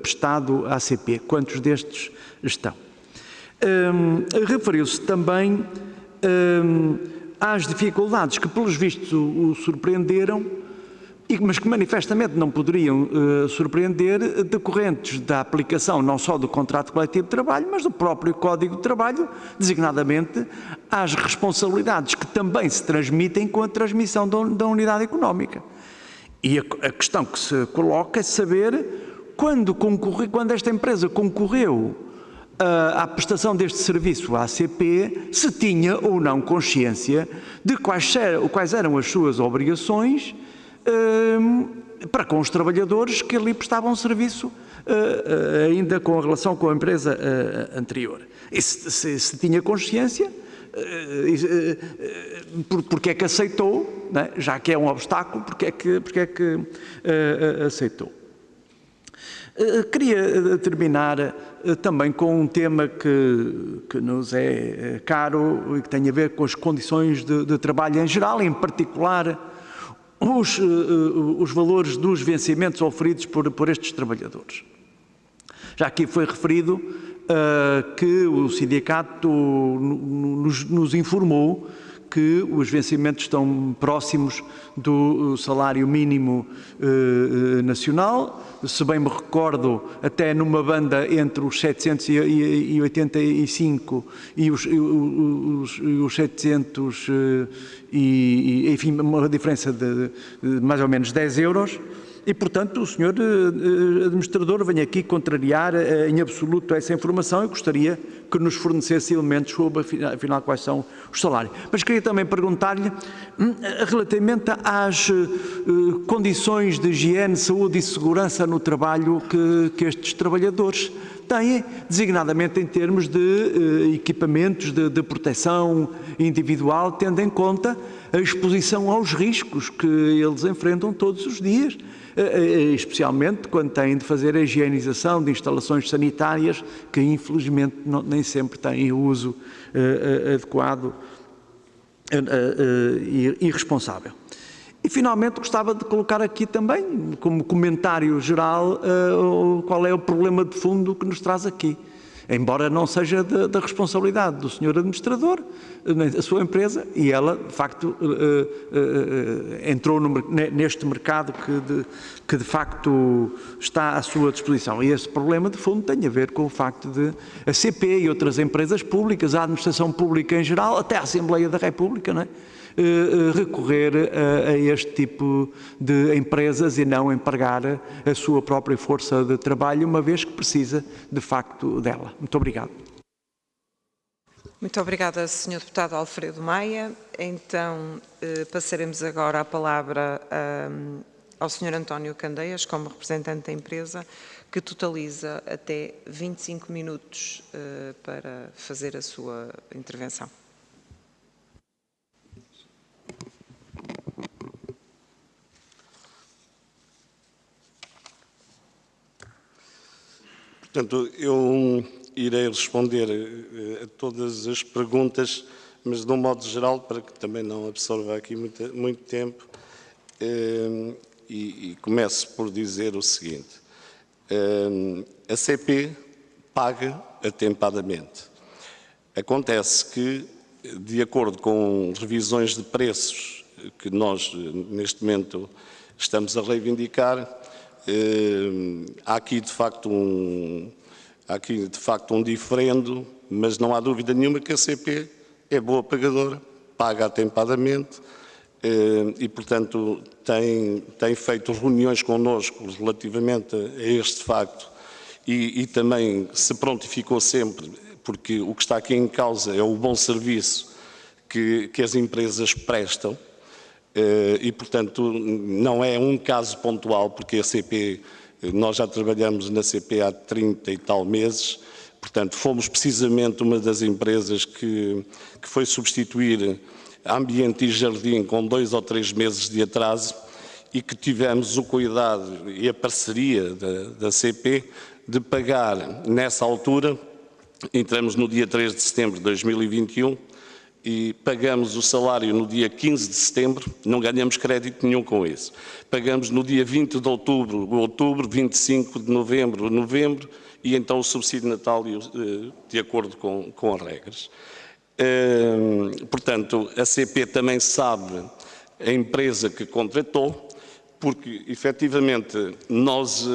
prestado à CP? Quantos destes estão? Referiu-se também às dificuldades que, pelos vistos, o surpreenderam, mas que manifestamente não poderiam surpreender, decorrentes da aplicação não só do contrato coletivo de trabalho, mas do próprio Código de Trabalho, designadamente às responsabilidades que também se transmitem com a transmissão da unidade económica. E a questão que se coloca é saber quando esta empresa concorreu à prestação deste serviço à ACP, se tinha ou não consciência de quais eram as suas obrigações para com os trabalhadores que ali prestavam serviço ainda com relação com a empresa anterior. E se tinha consciência, porque é que aceitou, né? Já que é um obstáculo, porque é que aceitou? Queria terminar também com um tema que nos é caro e que tem a ver com as condições de trabalho em geral, em particular os valores dos vencimentos oferidos por estes trabalhadores. Já aqui foi referido que o sindicato nos informou que os vencimentos estão próximos do salário mínimo nacional, se bem me recordo, até numa banda entre os 785 e os 700, enfim, uma diferença de mais ou menos 10 euros. E, portanto, o senhor administrador vem aqui contrariar em absoluto essa informação e gostaria que nos fornecesse elementos sobre, afinal, quais são os salários. Mas queria também perguntar-lhe, relativamente às condições de higiene, saúde e segurança no trabalho que estes trabalhadores têm, designadamente em termos de equipamentos de proteção individual, tendo em conta a exposição aos riscos que eles enfrentam todos os dias, especialmente quando têm de fazer a higienização de instalações sanitárias que, infelizmente, nem sempre têm o uso adequado e responsável. E, finalmente, gostava de colocar aqui também, como comentário geral, qual é o problema de fundo que nos traz aqui. Embora não seja da responsabilidade do senhor administrador, da sua empresa, e ela, de facto, entrou neste mercado que de facto está à sua disposição. E esse problema de fundo tem a ver com o facto de a CP e outras empresas públicas, a administração pública em geral, até a Assembleia da República, não é? Recorrer a este tipo de empresas e não empregar a sua própria força de trabalho, uma vez que precisa, de facto, dela. Muito obrigado. Muito obrigada, Sr. Deputado Alfredo Maia. Então, passaremos agora a palavra ao Sr. António Candeias, como representante da empresa, que totaliza até 25 minutos para fazer a sua intervenção. Portanto, eu irei responder a todas as perguntas, mas de um modo geral, para que também não absorva aqui muito tempo, e começo por dizer o seguinte. A CP paga atempadamente. Acontece que, de acordo com revisões de preços que nós, neste momento, estamos a reivindicar, há aqui de facto um diferendo, mas não há dúvida nenhuma que a CP é boa pagadora, paga atempadamente e, portanto, tem feito reuniões connosco relativamente a este facto e também se prontificou sempre, porque o que está aqui em causa é o bom serviço que as empresas prestam. E, portanto, não é um caso pontual, porque a CP, nós já trabalhamos na CP há 30 e tal meses, portanto, fomos precisamente uma das empresas que foi substituir Ambiente e Jardim com 2 ou 3 meses de atraso e que tivemos o cuidado e a parceria da CP de pagar nessa altura. Entramos no dia 3 de setembro de 2021, e pagamos o salário no dia 15 de setembro, não ganhamos crédito nenhum com isso. Pagamos no dia 20 de outubro, 25 de novembro, e então o subsídio natalio de acordo com as regras. Portanto, a CP também sabe a empresa que contratou, porque efetivamente nós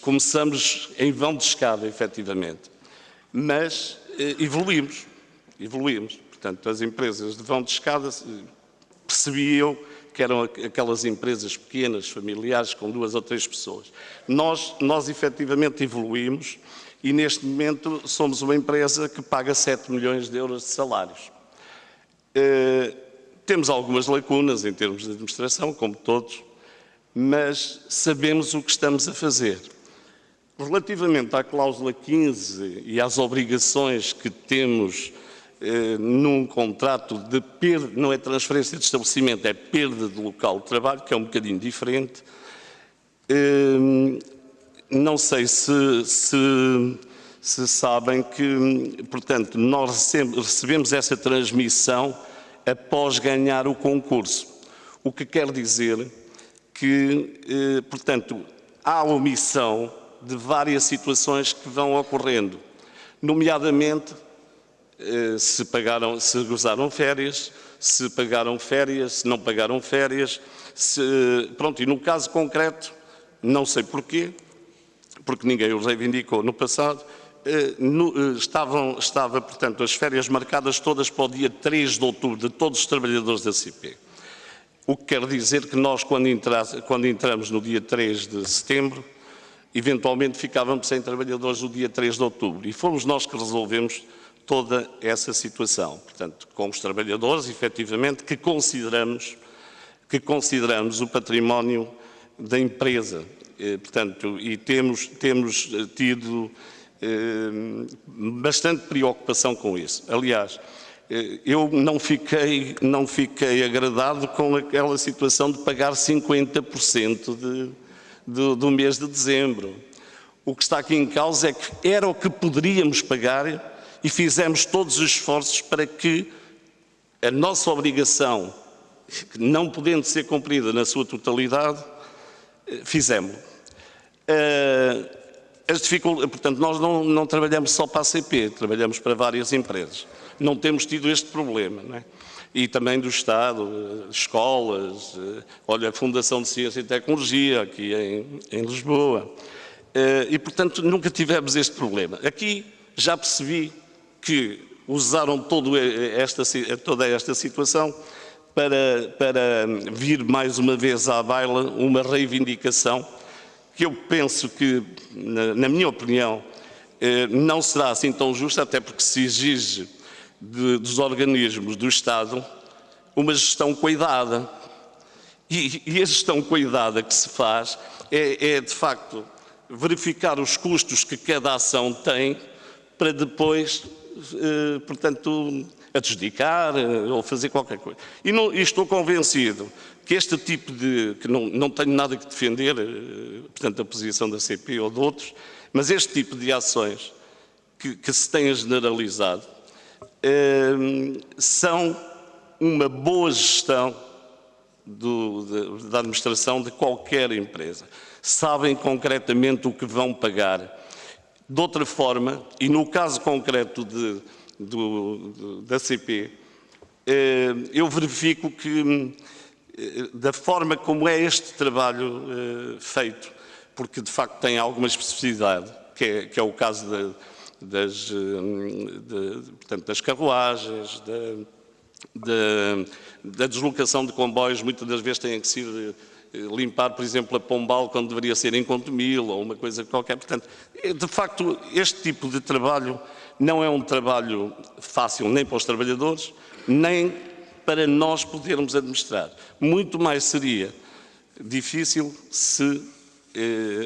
começamos em vão de escada, efetivamente, mas evoluímos. Portanto, as empresas de vão de escada percebiam que eram aquelas empresas pequenas, familiares, com 2 ou 3 pessoas. Nós efetivamente evoluímos e neste momento somos uma empresa que paga 7 milhões de euros de salários. Temos algumas lacunas em termos de administração, como todos, mas sabemos o que estamos a fazer. Relativamente à cláusula 15 e às obrigações que temos num contrato de perda, não é transferência de estabelecimento, é perda de local de trabalho, que é um bocadinho diferente. Não sei se sabem que, portanto, nós recebemos essa transmissão após ganhar o concurso, o que quer dizer que, portanto, há omissão de várias situações que vão ocorrendo, nomeadamente se gozaram férias, se pagaram férias, se não pagaram férias, pronto, e no caso concreto, não sei porquê, porque ninguém o reivindicou no passado, estava, portanto, as férias marcadas todas para o dia 3 de outubro de todos os trabalhadores da CP. O que quer dizer que nós, quando entramos no dia 3 de setembro, eventualmente ficávamos sem trabalhadores no dia 3 de outubro. E fomos nós que resolvemos toda essa situação. Portanto, com os trabalhadores, efetivamente, que consideramos o património da empresa. Portanto, e temos tido bastante preocupação com isso. Aliás, eu não fiquei agradado com aquela situação de pagar 50% do mês de dezembro. O que está aqui em causa é que era o que poderíamos pagar e fizemos todos os esforços para que a nossa obrigação não podendo ser cumprida na sua totalidade, fizemos-lo. Portanto, nós não trabalhamos só para a CP, trabalhamos para várias empresas. Não temos tido este problema, não é? E também do Estado, escolas, olha, a Fundação de Ciência e Tecnologia, aqui em Lisboa. E, portanto, nunca tivemos este problema. Aqui já percebi que usaram toda esta situação para vir mais uma vez à baila uma reivindicação que eu penso que, na minha opinião, não será assim tão justa, até porque se exige dos organismos do Estado uma gestão cuidada. E a gestão cuidada que se faz é de facto, verificar os custos que cada ação tem para depois, portanto, adjudicar ou fazer qualquer coisa. E estou convencido que este tipo que não tenho nada que defender, portanto, a posição da CP ou de outros, mas este tipo de ações que se tenha generalizado são uma boa gestão da administração de qualquer empresa. Sabem concretamente o que vão pagar. De outra forma, e no caso concreto da CP, eu verifico que, da forma como é este trabalho feito, porque de facto tem alguma especificidade, que é o caso portanto, das carruagens, da deslocação de comboios, muitas das vezes têm que se ir limpar, por exemplo, a Pombal, quando deveria ser em Contomil, ou uma coisa qualquer. Portanto, de facto, este tipo de trabalho não é um trabalho fácil nem para os trabalhadores, nem para nós podermos administrar. Muito mais seria difícil se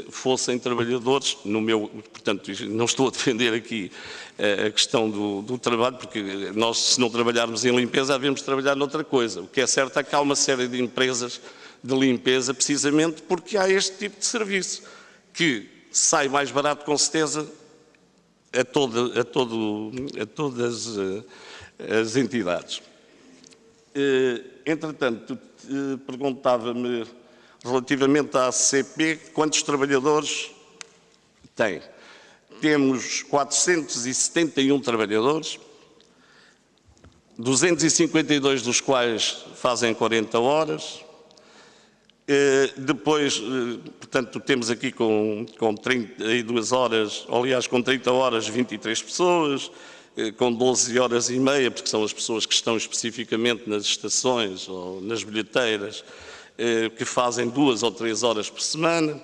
fossem trabalhadores, portanto, não estou a defender aqui a questão do trabalho, porque nós, se não trabalharmos em limpeza, devemos trabalhar noutra coisa. O que é certo é que há uma série de empresas de limpeza, precisamente porque há este tipo de serviço, que sai mais barato, com certeza, a todas as entidades. Entretanto, perguntava-me, relativamente à CP, quantos trabalhadores tem? Temos 471 trabalhadores, 252 dos quais fazem 40 horas. Depois, portanto, temos aqui com 32 horas, aliás, com 30 horas, 23 pessoas, com 12 horas e meia, porque são as pessoas que estão especificamente nas estações ou nas bilheteiras, que fazem 2 ou 3 horas por semana.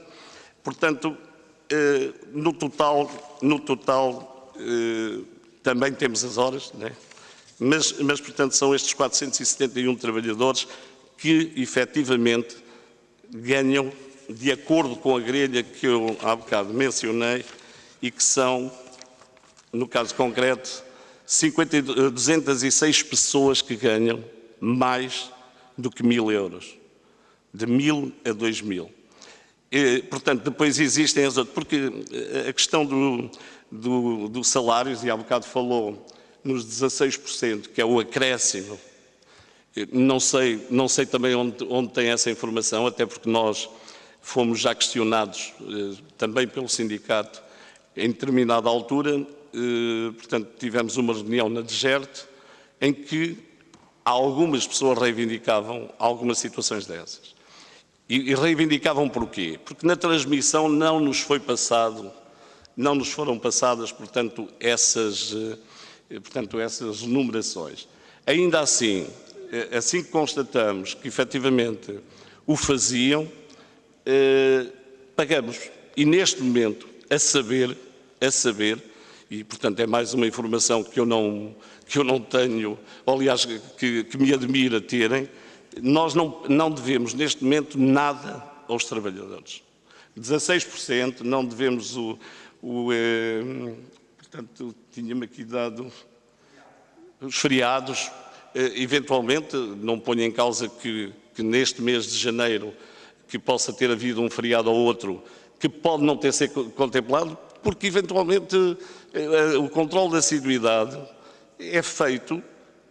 Portanto, no total também temos as horas, né? Mas, portanto, são estes 471 trabalhadores que, efetivamente, ganham de acordo com a grelha que eu há bocado mencionei e que são, no caso concreto, 206 pessoas que ganham mais do que 1.000 euros, de 1.000 a 2.000. Portanto, depois existem as outras, porque a questão dos salários, e há bocado falou nos 16%, que é o acréscimo. Não sei também onde tem essa informação, até porque nós fomos já questionados também pelo sindicato em determinada altura. Portanto, tivemos uma reunião na DGERT em que algumas pessoas reivindicavam algumas situações dessas. E reivindicavam porquê? Porque na transmissão não nos foram passadas, portanto, essas enumerações. Ainda assim que constatamos que efetivamente o faziam, pagamos. E neste momento, a saber, e portanto é mais uma informação que eu não tenho, aliás, que me admira terem, nós não devemos neste momento nada aos trabalhadores. 16% não devemos portanto, tinha-me aqui dado os feriados. Eventualmente, não ponho em causa que neste mês de janeiro que possa ter havido um feriado ou outro que pode não ter sido contemplado, porque eventualmente o controle da assiduidade é feito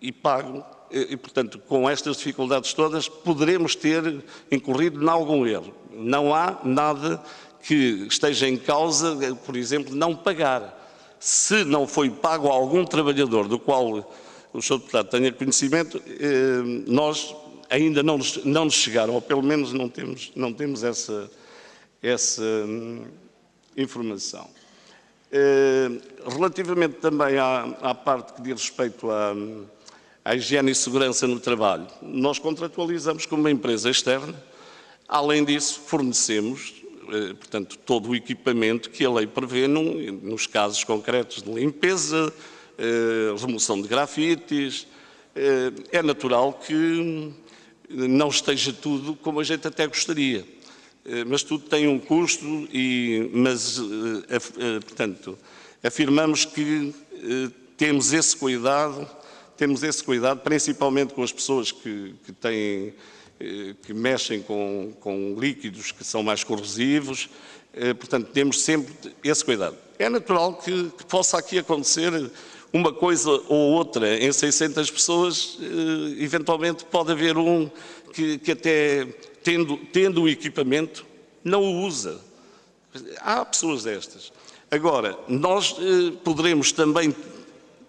e pago e, portanto, com estas dificuldades todas, poderemos ter incorrido em algum erro. Não há nada que esteja em causa, por exemplo, não pagar. Se não foi pago a algum trabalhador do qual o Sr. Deputado tenha conhecimento, nós ainda não nos chegaram, ou pelo menos não temos essa informação. Relativamente também à parte que diz respeito à higiene e segurança no trabalho, nós contratualizamos com uma empresa externa. Além disso, fornecemos, portanto, todo o equipamento que a lei prevê nos casos concretos de limpeza, remoção de grafites. É natural que não esteja tudo como a gente até gostaria, mas tudo tem um custo, portanto, afirmamos que temos esse cuidado, principalmente com as pessoas que mexem com líquidos que são mais corrosivos, portanto, temos sempre esse cuidado. É natural que possa aqui acontecer uma coisa ou outra em 600 pessoas, eventualmente pode haver um que até, tendo o equipamento, não o usa. Há pessoas destas. Agora, nós poderemos também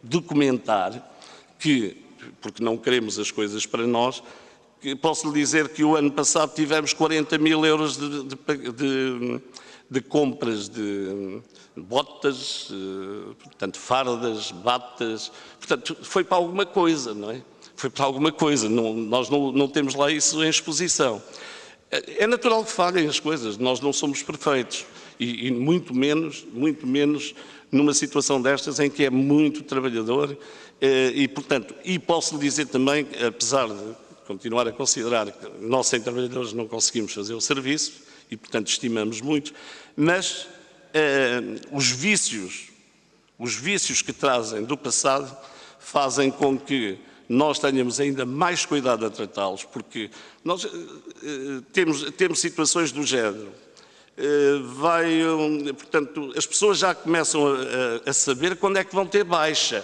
documentar que, porque não queremos as coisas para nós, que posso lhe dizer que o ano passado tivemos 40 mil euros de compras de botas, portanto, fardas, batas, portanto, foi para alguma coisa, não é? Foi para alguma coisa, nós não temos lá isso em exposição. É natural que falhem as coisas, nós não somos perfeitos, e muito menos numa situação destas em que é muito trabalhador, e, portanto, posso lhe dizer também, apesar de continuar a considerar que nós sem trabalhadores não conseguimos fazer o serviço, e, portanto, estimamos muito, mas os vícios que trazem do passado fazem com que nós tenhamos ainda mais cuidado a tratá-los, porque nós temos situações do género. Portanto, as pessoas já começam a saber quando é que vão ter baixa.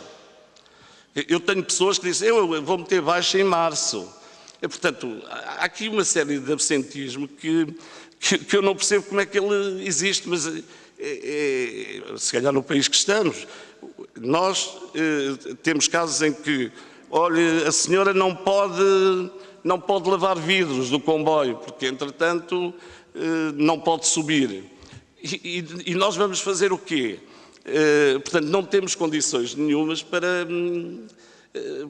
Eu tenho pessoas que dizem, eu vou meter baixa em março. Portanto, há aqui uma série de absentismo que eu não percebo como é que ele existe, mas se calhar no país que estamos, nós temos casos em que, olha, a senhora não pode lavar vidros do comboio, porque entretanto não pode subir. E nós vamos fazer o quê? Portanto, não temos condições nenhumas para...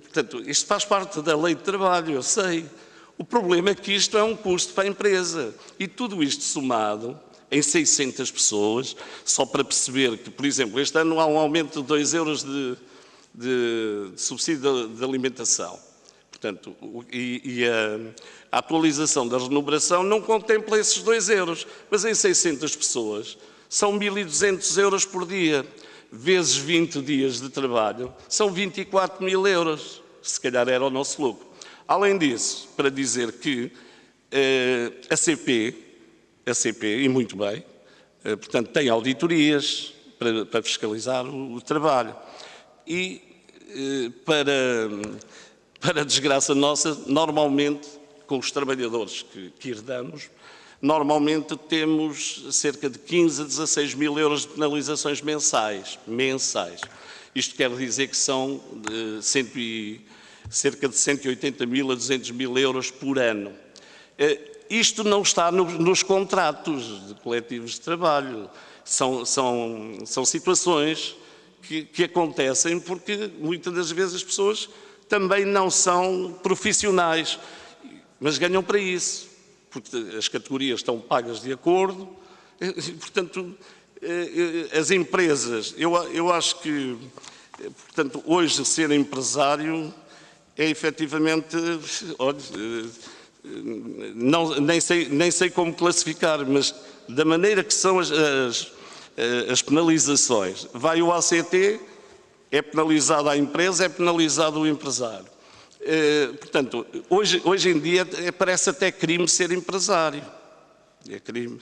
Portanto, isto faz parte da lei de trabalho, eu sei. O problema é que isto é um custo para a empresa. E tudo isto somado em 600 pessoas, só para perceber que, por exemplo, este ano há um aumento de 2 euros de subsídio de alimentação. Portanto, a atualização da remuneração não contempla esses 2 euros, mas em 600 pessoas são 1.200 euros por dia, vezes 20 dias de trabalho, são 24 mil euros. Se calhar era o nosso lucro. Além disso, para dizer que a CP, e muito bem, portanto, tem auditorias para fiscalizar o trabalho. E, para desgraça nossa, normalmente, com os trabalhadores que herdamos, normalmente temos cerca de 15 a 16 mil euros de penalizações mensais. Isto quer dizer que são cerca de 180 mil a 200 mil euros por ano. Isto não está nos contratos de coletivos de trabalho. São situações que acontecem porque muitas das vezes as pessoas também não são profissionais, mas ganham para isso, porque as categorias estão pagas de acordo. Portanto, as empresas, eu acho que, portanto, hoje ser empresário é efetivamente, olha, nem sei como classificar, mas da maneira que são as penalizações, vai o ACT, é penalizada a empresa, é penalizado o empresário. Portanto, hoje em dia parece até crime ser empresário. É crime.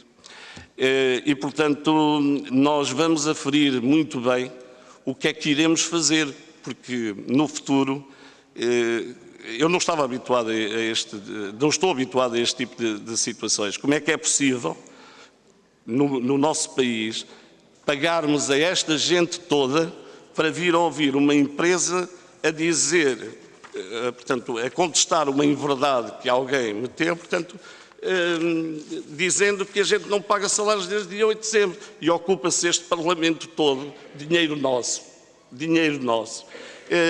E, portanto, nós vamos aferir muito bem o que é que iremos fazer, porque no futuro eu não estava habituado não estou habituado a este tipo de situações. Como é que é possível, no nosso país, pagarmos a esta gente toda para vir ouvir uma empresa a dizer, portanto, a contestar uma inverdade que alguém meteu, portanto, dizendo que a gente não paga salários desde dia 8 de dezembro e ocupa-se este Parlamento todo, dinheiro nosso, dinheiro nosso.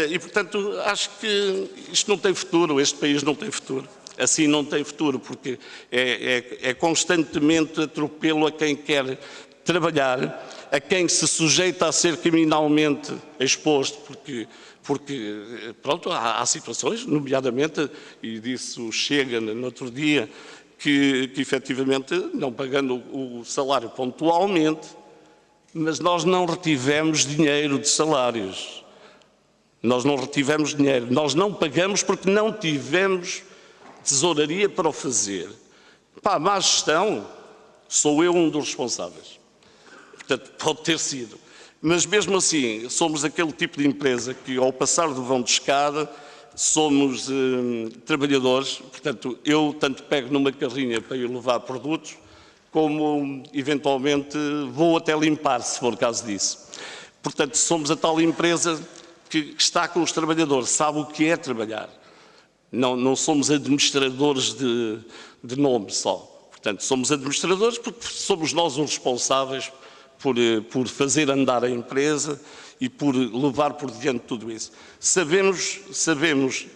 E, portanto, acho que isto não tem futuro, este país não tem futuro. Assim não tem futuro, porque é constantemente atropelo a quem quer trabalhar, a quem se sujeita a ser criminalmente exposto, porque pronto, há situações, nomeadamente, e disso chega no outro dia, que efetivamente, não pagando o salário pontualmente, mas nós não retivemos dinheiro de salários. Nós não retivemos dinheiro. Nós não pagamos porque não tivemos tesouraria para o fazer. Pá, má gestão, sou eu um dos responsáveis. Portanto, pode ter sido. Mas mesmo assim, somos aquele tipo de empresa que, ao passar do vão de escada, somos trabalhadores. Portanto, eu tanto pego numa carrinha para ir levar produtos, como, eventualmente, vou até limpar, se for o caso disso. Portanto, somos a tal empresa que está com os trabalhadores, sabe o que é trabalhar. Não somos administradores de nome só. Portanto, somos administradores porque somos nós os responsáveis por fazer andar a empresa e por levar por diante tudo isso. Sabemos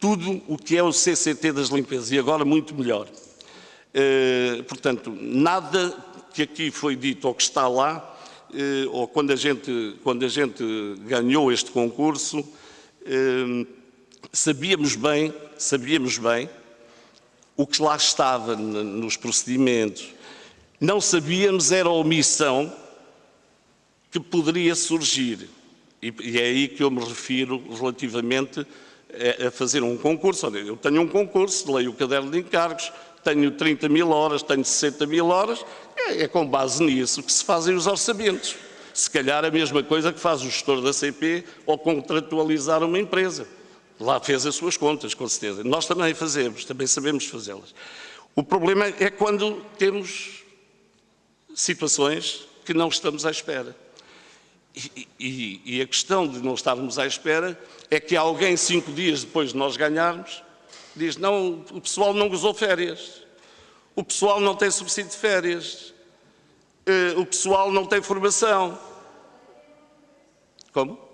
tudo o que é o CCT das limpezas e agora muito melhor. Portanto, nada que aqui foi dito ou que está lá, ou quando a gente ganhou este concurso, sabíamos bem o que lá estava nos procedimentos. Não sabíamos era a omissão que poderia surgir. E é aí que eu me refiro relativamente a fazer um concurso. Eu tenho um concurso, leio o caderno de encargos, tenho 30 mil horas, tenho 60 mil horas, é com base nisso que se fazem os orçamentos. Se calhar a mesma coisa que faz o gestor da CP ao contratualizar uma empresa. Lá fez as suas contas, com certeza. Nós também fazemos, também sabemos fazê-las. O problema é quando temos situações que não estamos à espera. E a questão de não estarmos à espera é que alguém, 5 dias depois de nós ganharmos, diz, não, o pessoal não gozou férias, o pessoal não tem subsídio de férias, o pessoal não tem formação. Como?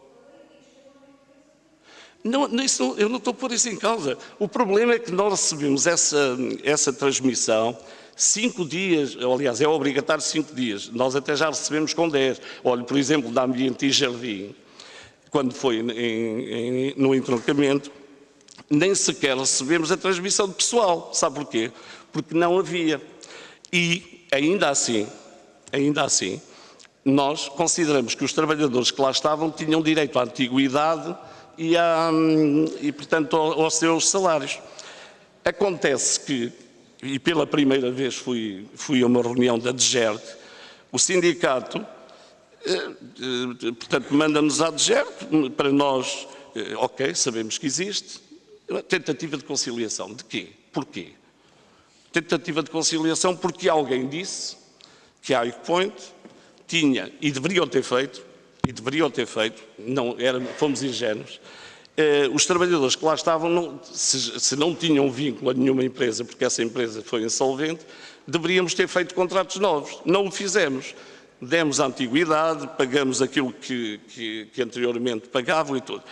Não, eu não estou a pôr isso em causa. O problema é que nós recebemos essa transmissão 5 dias, aliás, é obrigatório 5 dias. Nós até já recebemos com 10. Olha, por exemplo, da Ambiente e Jardim, quando foi no entroncamento, nem sequer recebemos a transmissão de pessoal. Sabe porquê? Porque não havia. E, ainda assim, nós consideramos que os trabalhadores que lá estavam tinham direito à antiguidade e portanto, aos seus salários. Acontece que, e pela primeira vez fui a uma reunião da DGERT, o sindicato, portanto, manda-nos à DGERT para nós, ok, sabemos que existe, tentativa de conciliação. De quê? Porquê? Tentativa de conciliação porque alguém disse que a Ecopoint tinha, e deveriam ter feito, fomos ingênuos, os trabalhadores que lá estavam, se não tinham vínculo a nenhuma empresa, porque essa empresa foi insolvente, deveríamos ter feito contratos novos. Não o fizemos. Demos a antiguidade, pagamos aquilo que anteriormente pagavam e tudo.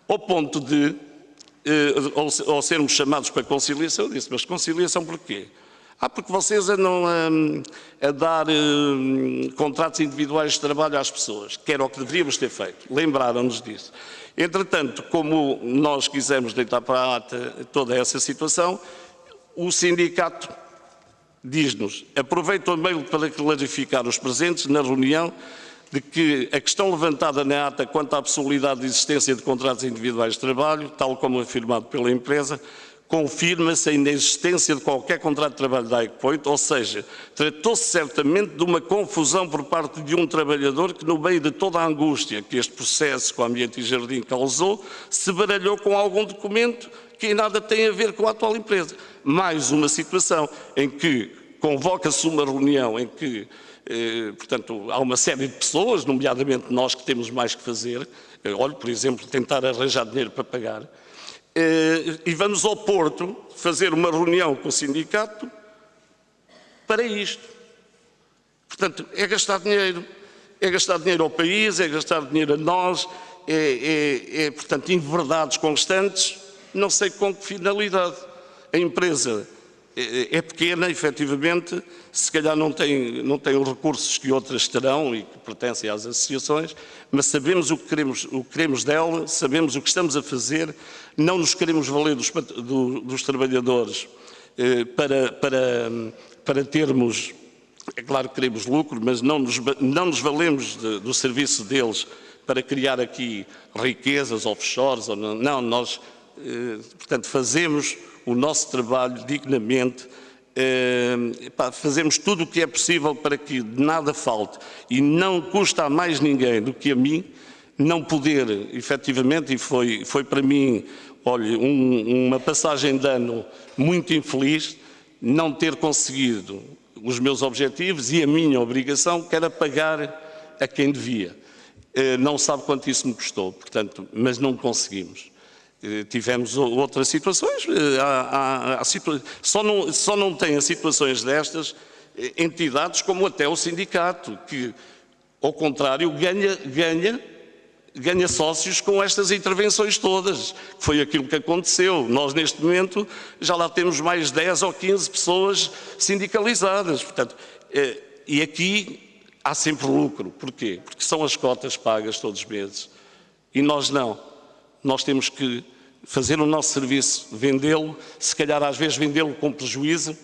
Ao ponto de, ao sermos chamados para conciliação, eu disse, mas conciliação porquê? Porque vocês andam a dar contratos individuais de trabalho às pessoas, que era o que deveríamos ter feito. Lembraram-nos disso. Entretanto, como nós quisemos deitar para a ata toda essa situação, o sindicato diz-nos, aproveito o e-mail para clarificar os presentes na reunião de que a questão levantada na ata quanto à possibilidade de existência de contratos individuais de trabalho, tal como afirmado pela empresa, confirma-se a inexistência de qualquer contrato de trabalho da Ecopoint, ou seja, tratou-se certamente de uma confusão por parte de um trabalhador que, no meio de toda a angústia que este processo com o Ambiente e Jardim causou, se baralhou com algum documento que nada tem a ver com a atual empresa. Mais uma situação em que convoca-se uma reunião em que, portanto, há uma série de pessoas, nomeadamente nós que temos mais que fazer, olha, por exemplo, tentar arranjar dinheiro para pagar, e vamos ao Porto fazer uma reunião com o sindicato para isto. Portanto, é gastar dinheiro ao país, é gastar dinheiro a nós, portanto, inverdades constantes, não sei com que finalidade. A empresa é pequena, efetivamente, se calhar não tem os recursos que outras terão e que pertencem às associações, mas sabemos o que queremos dela, sabemos o que estamos a fazer, não nos queremos valer dos trabalhadores para termos, é claro que queremos lucro, mas não nos valemos do serviço deles para criar aqui riquezas offshores, não, nós, portanto, fazemos o nosso trabalho dignamente, fazemos tudo o que é possível para que nada falte e não custa a mais ninguém do que a mim não poder, efetivamente, e foi para mim, olha, uma passagem de ano muito infeliz, não ter conseguido os meus objetivos e a minha obrigação, que era pagar a quem devia. Não sabe quanto isso me custou, portanto, mas não conseguimos. Tivemos outras situações, só não tem as situações destas entidades como até o sindicato, que, ao contrário, ganha sócios com estas intervenções todas, que foi aquilo que aconteceu. Nós, neste momento, já lá temos mais 10 ou 15 pessoas sindicalizadas, portanto, e aqui há sempre lucro. Porquê? Porque são as cotas pagas todos os meses, e nós não. Nós temos que fazer o nosso serviço, vendê-lo, se calhar às vezes vendê-lo com prejuízo.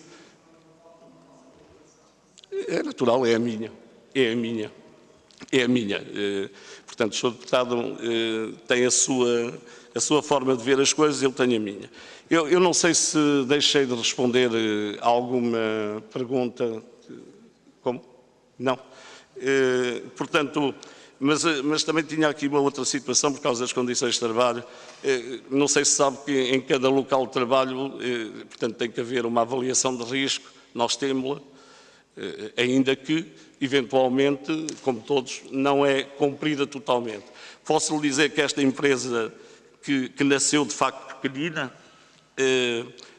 É natural, é a minha. Portanto, o Sr. Deputado tem a sua forma de ver as coisas, eu tenho a minha. Eu não sei se deixei de responder alguma pergunta. Como? Não. Portanto, mas também tinha aqui uma outra situação por causa das condições de trabalho. Não sei se sabe que em cada local de trabalho, portanto, tem que haver uma avaliação de risco. Nós temos-la, ainda que, eventualmente, como todos, não é cumprida totalmente. Posso lhe dizer que esta empresa, que nasceu de facto pequenina,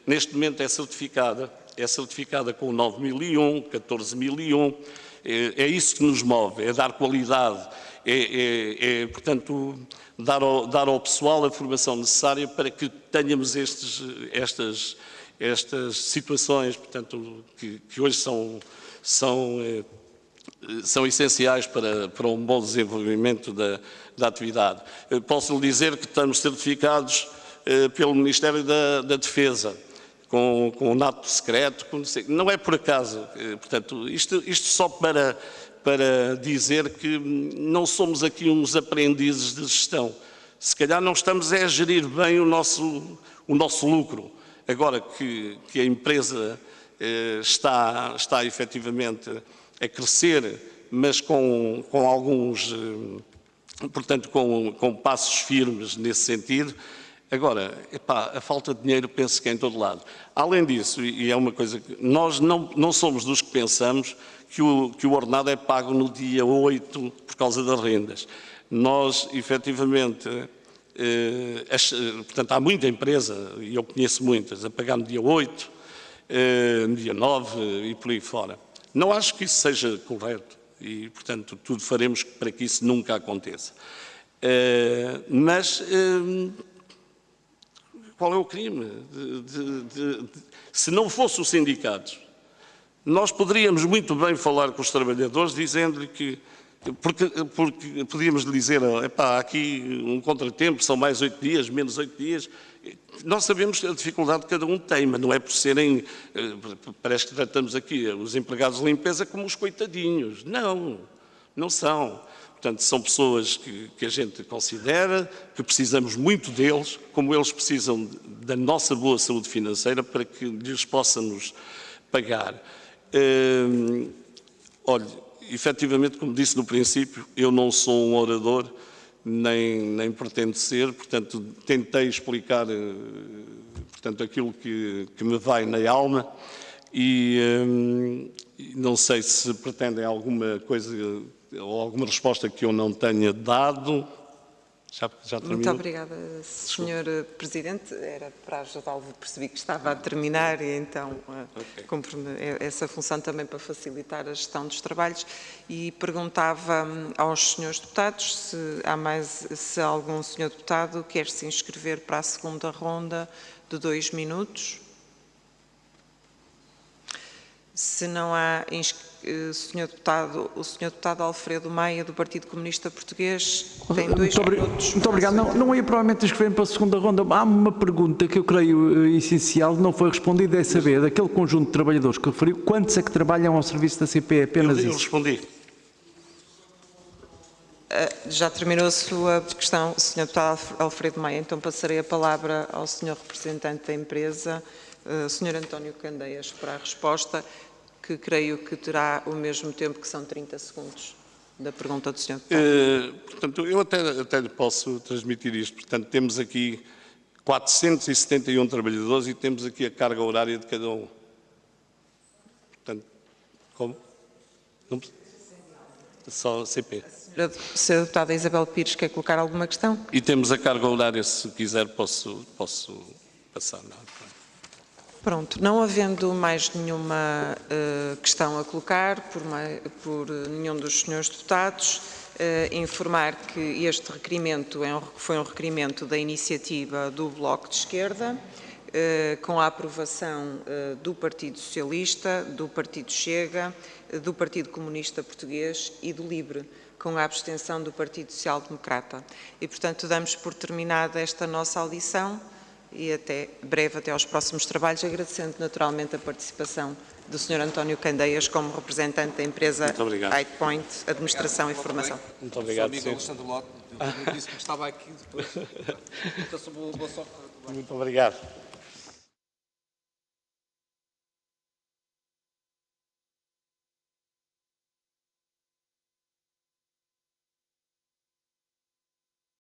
neste momento é certificada com 9001, 14001, é isso que nos move, é dar qualidade, portanto, dar ao pessoal a formação necessária para que tenhamos estas situações, portanto, que hoje são essenciais para um bom desenvolvimento da atividade. Posso lhe dizer que estamos certificados pelo Ministério da Defesa, com o nato secreto, não é por acaso. Portanto, isto só para dizer que não somos aqui uns aprendizes de gestão. Se calhar não estamos a gerir bem o nosso lucro. Agora que a empresa está efetivamente a crescer, mas com alguns, portanto, com passos firmes nesse sentido. Agora, a falta de dinheiro penso que é em todo lado. Além disso, e é uma coisa que nós não somos dos que pensamos que o ordenado é pago no dia 8 por causa das rendas. Nós, efetivamente, portanto, há muita empresa, e eu conheço muitas, a pagar no dia 8, no dia 9 e por aí fora. Não acho que isso seja correto e, portanto, tudo faremos para que isso nunca aconteça. Mas qual é o crime? Se não fosse os sindicatos, nós poderíamos muito bem falar com os trabalhadores dizendo-lhe que, porque podíamos lhe dizer, há aqui um contratempo, são mais 8 dias, menos 8 dias. Nós sabemos a dificuldade que cada um tem, mas não é por serem, parece que tratamos aqui os empregados de limpeza como os coitadinhos. Não são. Portanto, são pessoas que a gente considera, que precisamos muito deles, como eles precisam da nossa boa saúde financeira para que lhes possamos pagar. Olha, efetivamente, como disse no princípio, eu não sou um orador, nem pretendo ser, portanto, tentei explicar portanto, aquilo que me vai na alma e não sei se pretendem alguma coisa ou alguma resposta que eu não tenha dado. Já terminou? Muito obrigada, Sr. Presidente. Era para ajudá-lo, percebi que estava a terminar e então cumpre-me essa função também para facilitar a gestão dos trabalhos e perguntava aos senhores deputados se algum senhor deputado quer se inscrever para a segunda ronda de 2 minutos. Se não há o Sr. Deputado Alfredo Maia, do Partido Comunista Português, tem 2 minutos. Muito obrigado. Não ia provavelmente inscrever para a segunda ronda. Há uma pergunta que eu creio essencial, não foi respondida, é saber, daquele conjunto de trabalhadores que referiu, quantos é que trabalham ao serviço da CP? Apenas eu isso. respondi. Já terminou a sua questão, Sr. Deputado Alfredo Maia, então passarei a palavra ao Sr. Representante da empresa, Sr. António Candeias, para a resposta, que creio que terá o mesmo tempo, que são 30 segundos, da pergunta do Sr. Deputado. Portanto, eu até lhe posso transmitir isto. Portanto, temos aqui 471 trabalhadores e temos aqui a carga horária de cada um. Portanto, como? Não, só CP. A Sra. Deputada Isabel Pires quer colocar alguma questão? E temos a carga horária, se quiser, posso passar. Não. Pronto, não havendo mais nenhuma questão a colocar por nenhum dos senhores deputados, informar que este requerimento foi um requerimento da iniciativa do Bloco de Esquerda, com a aprovação do Partido Socialista, do Partido Chega, do Partido Comunista Português e do LIVRE, com a abstenção do Partido Social Democrata. E, portanto, damos por terminada esta nossa audição e até breve, até aos próximos trabalhos, agradecendo naturalmente a participação do Sr. António Candeias como representante da empresa HighPoint, Administração e Formação. Muito obrigado. Amigo Alexandre Lopes, disse que estava aqui depois. Muito obrigado.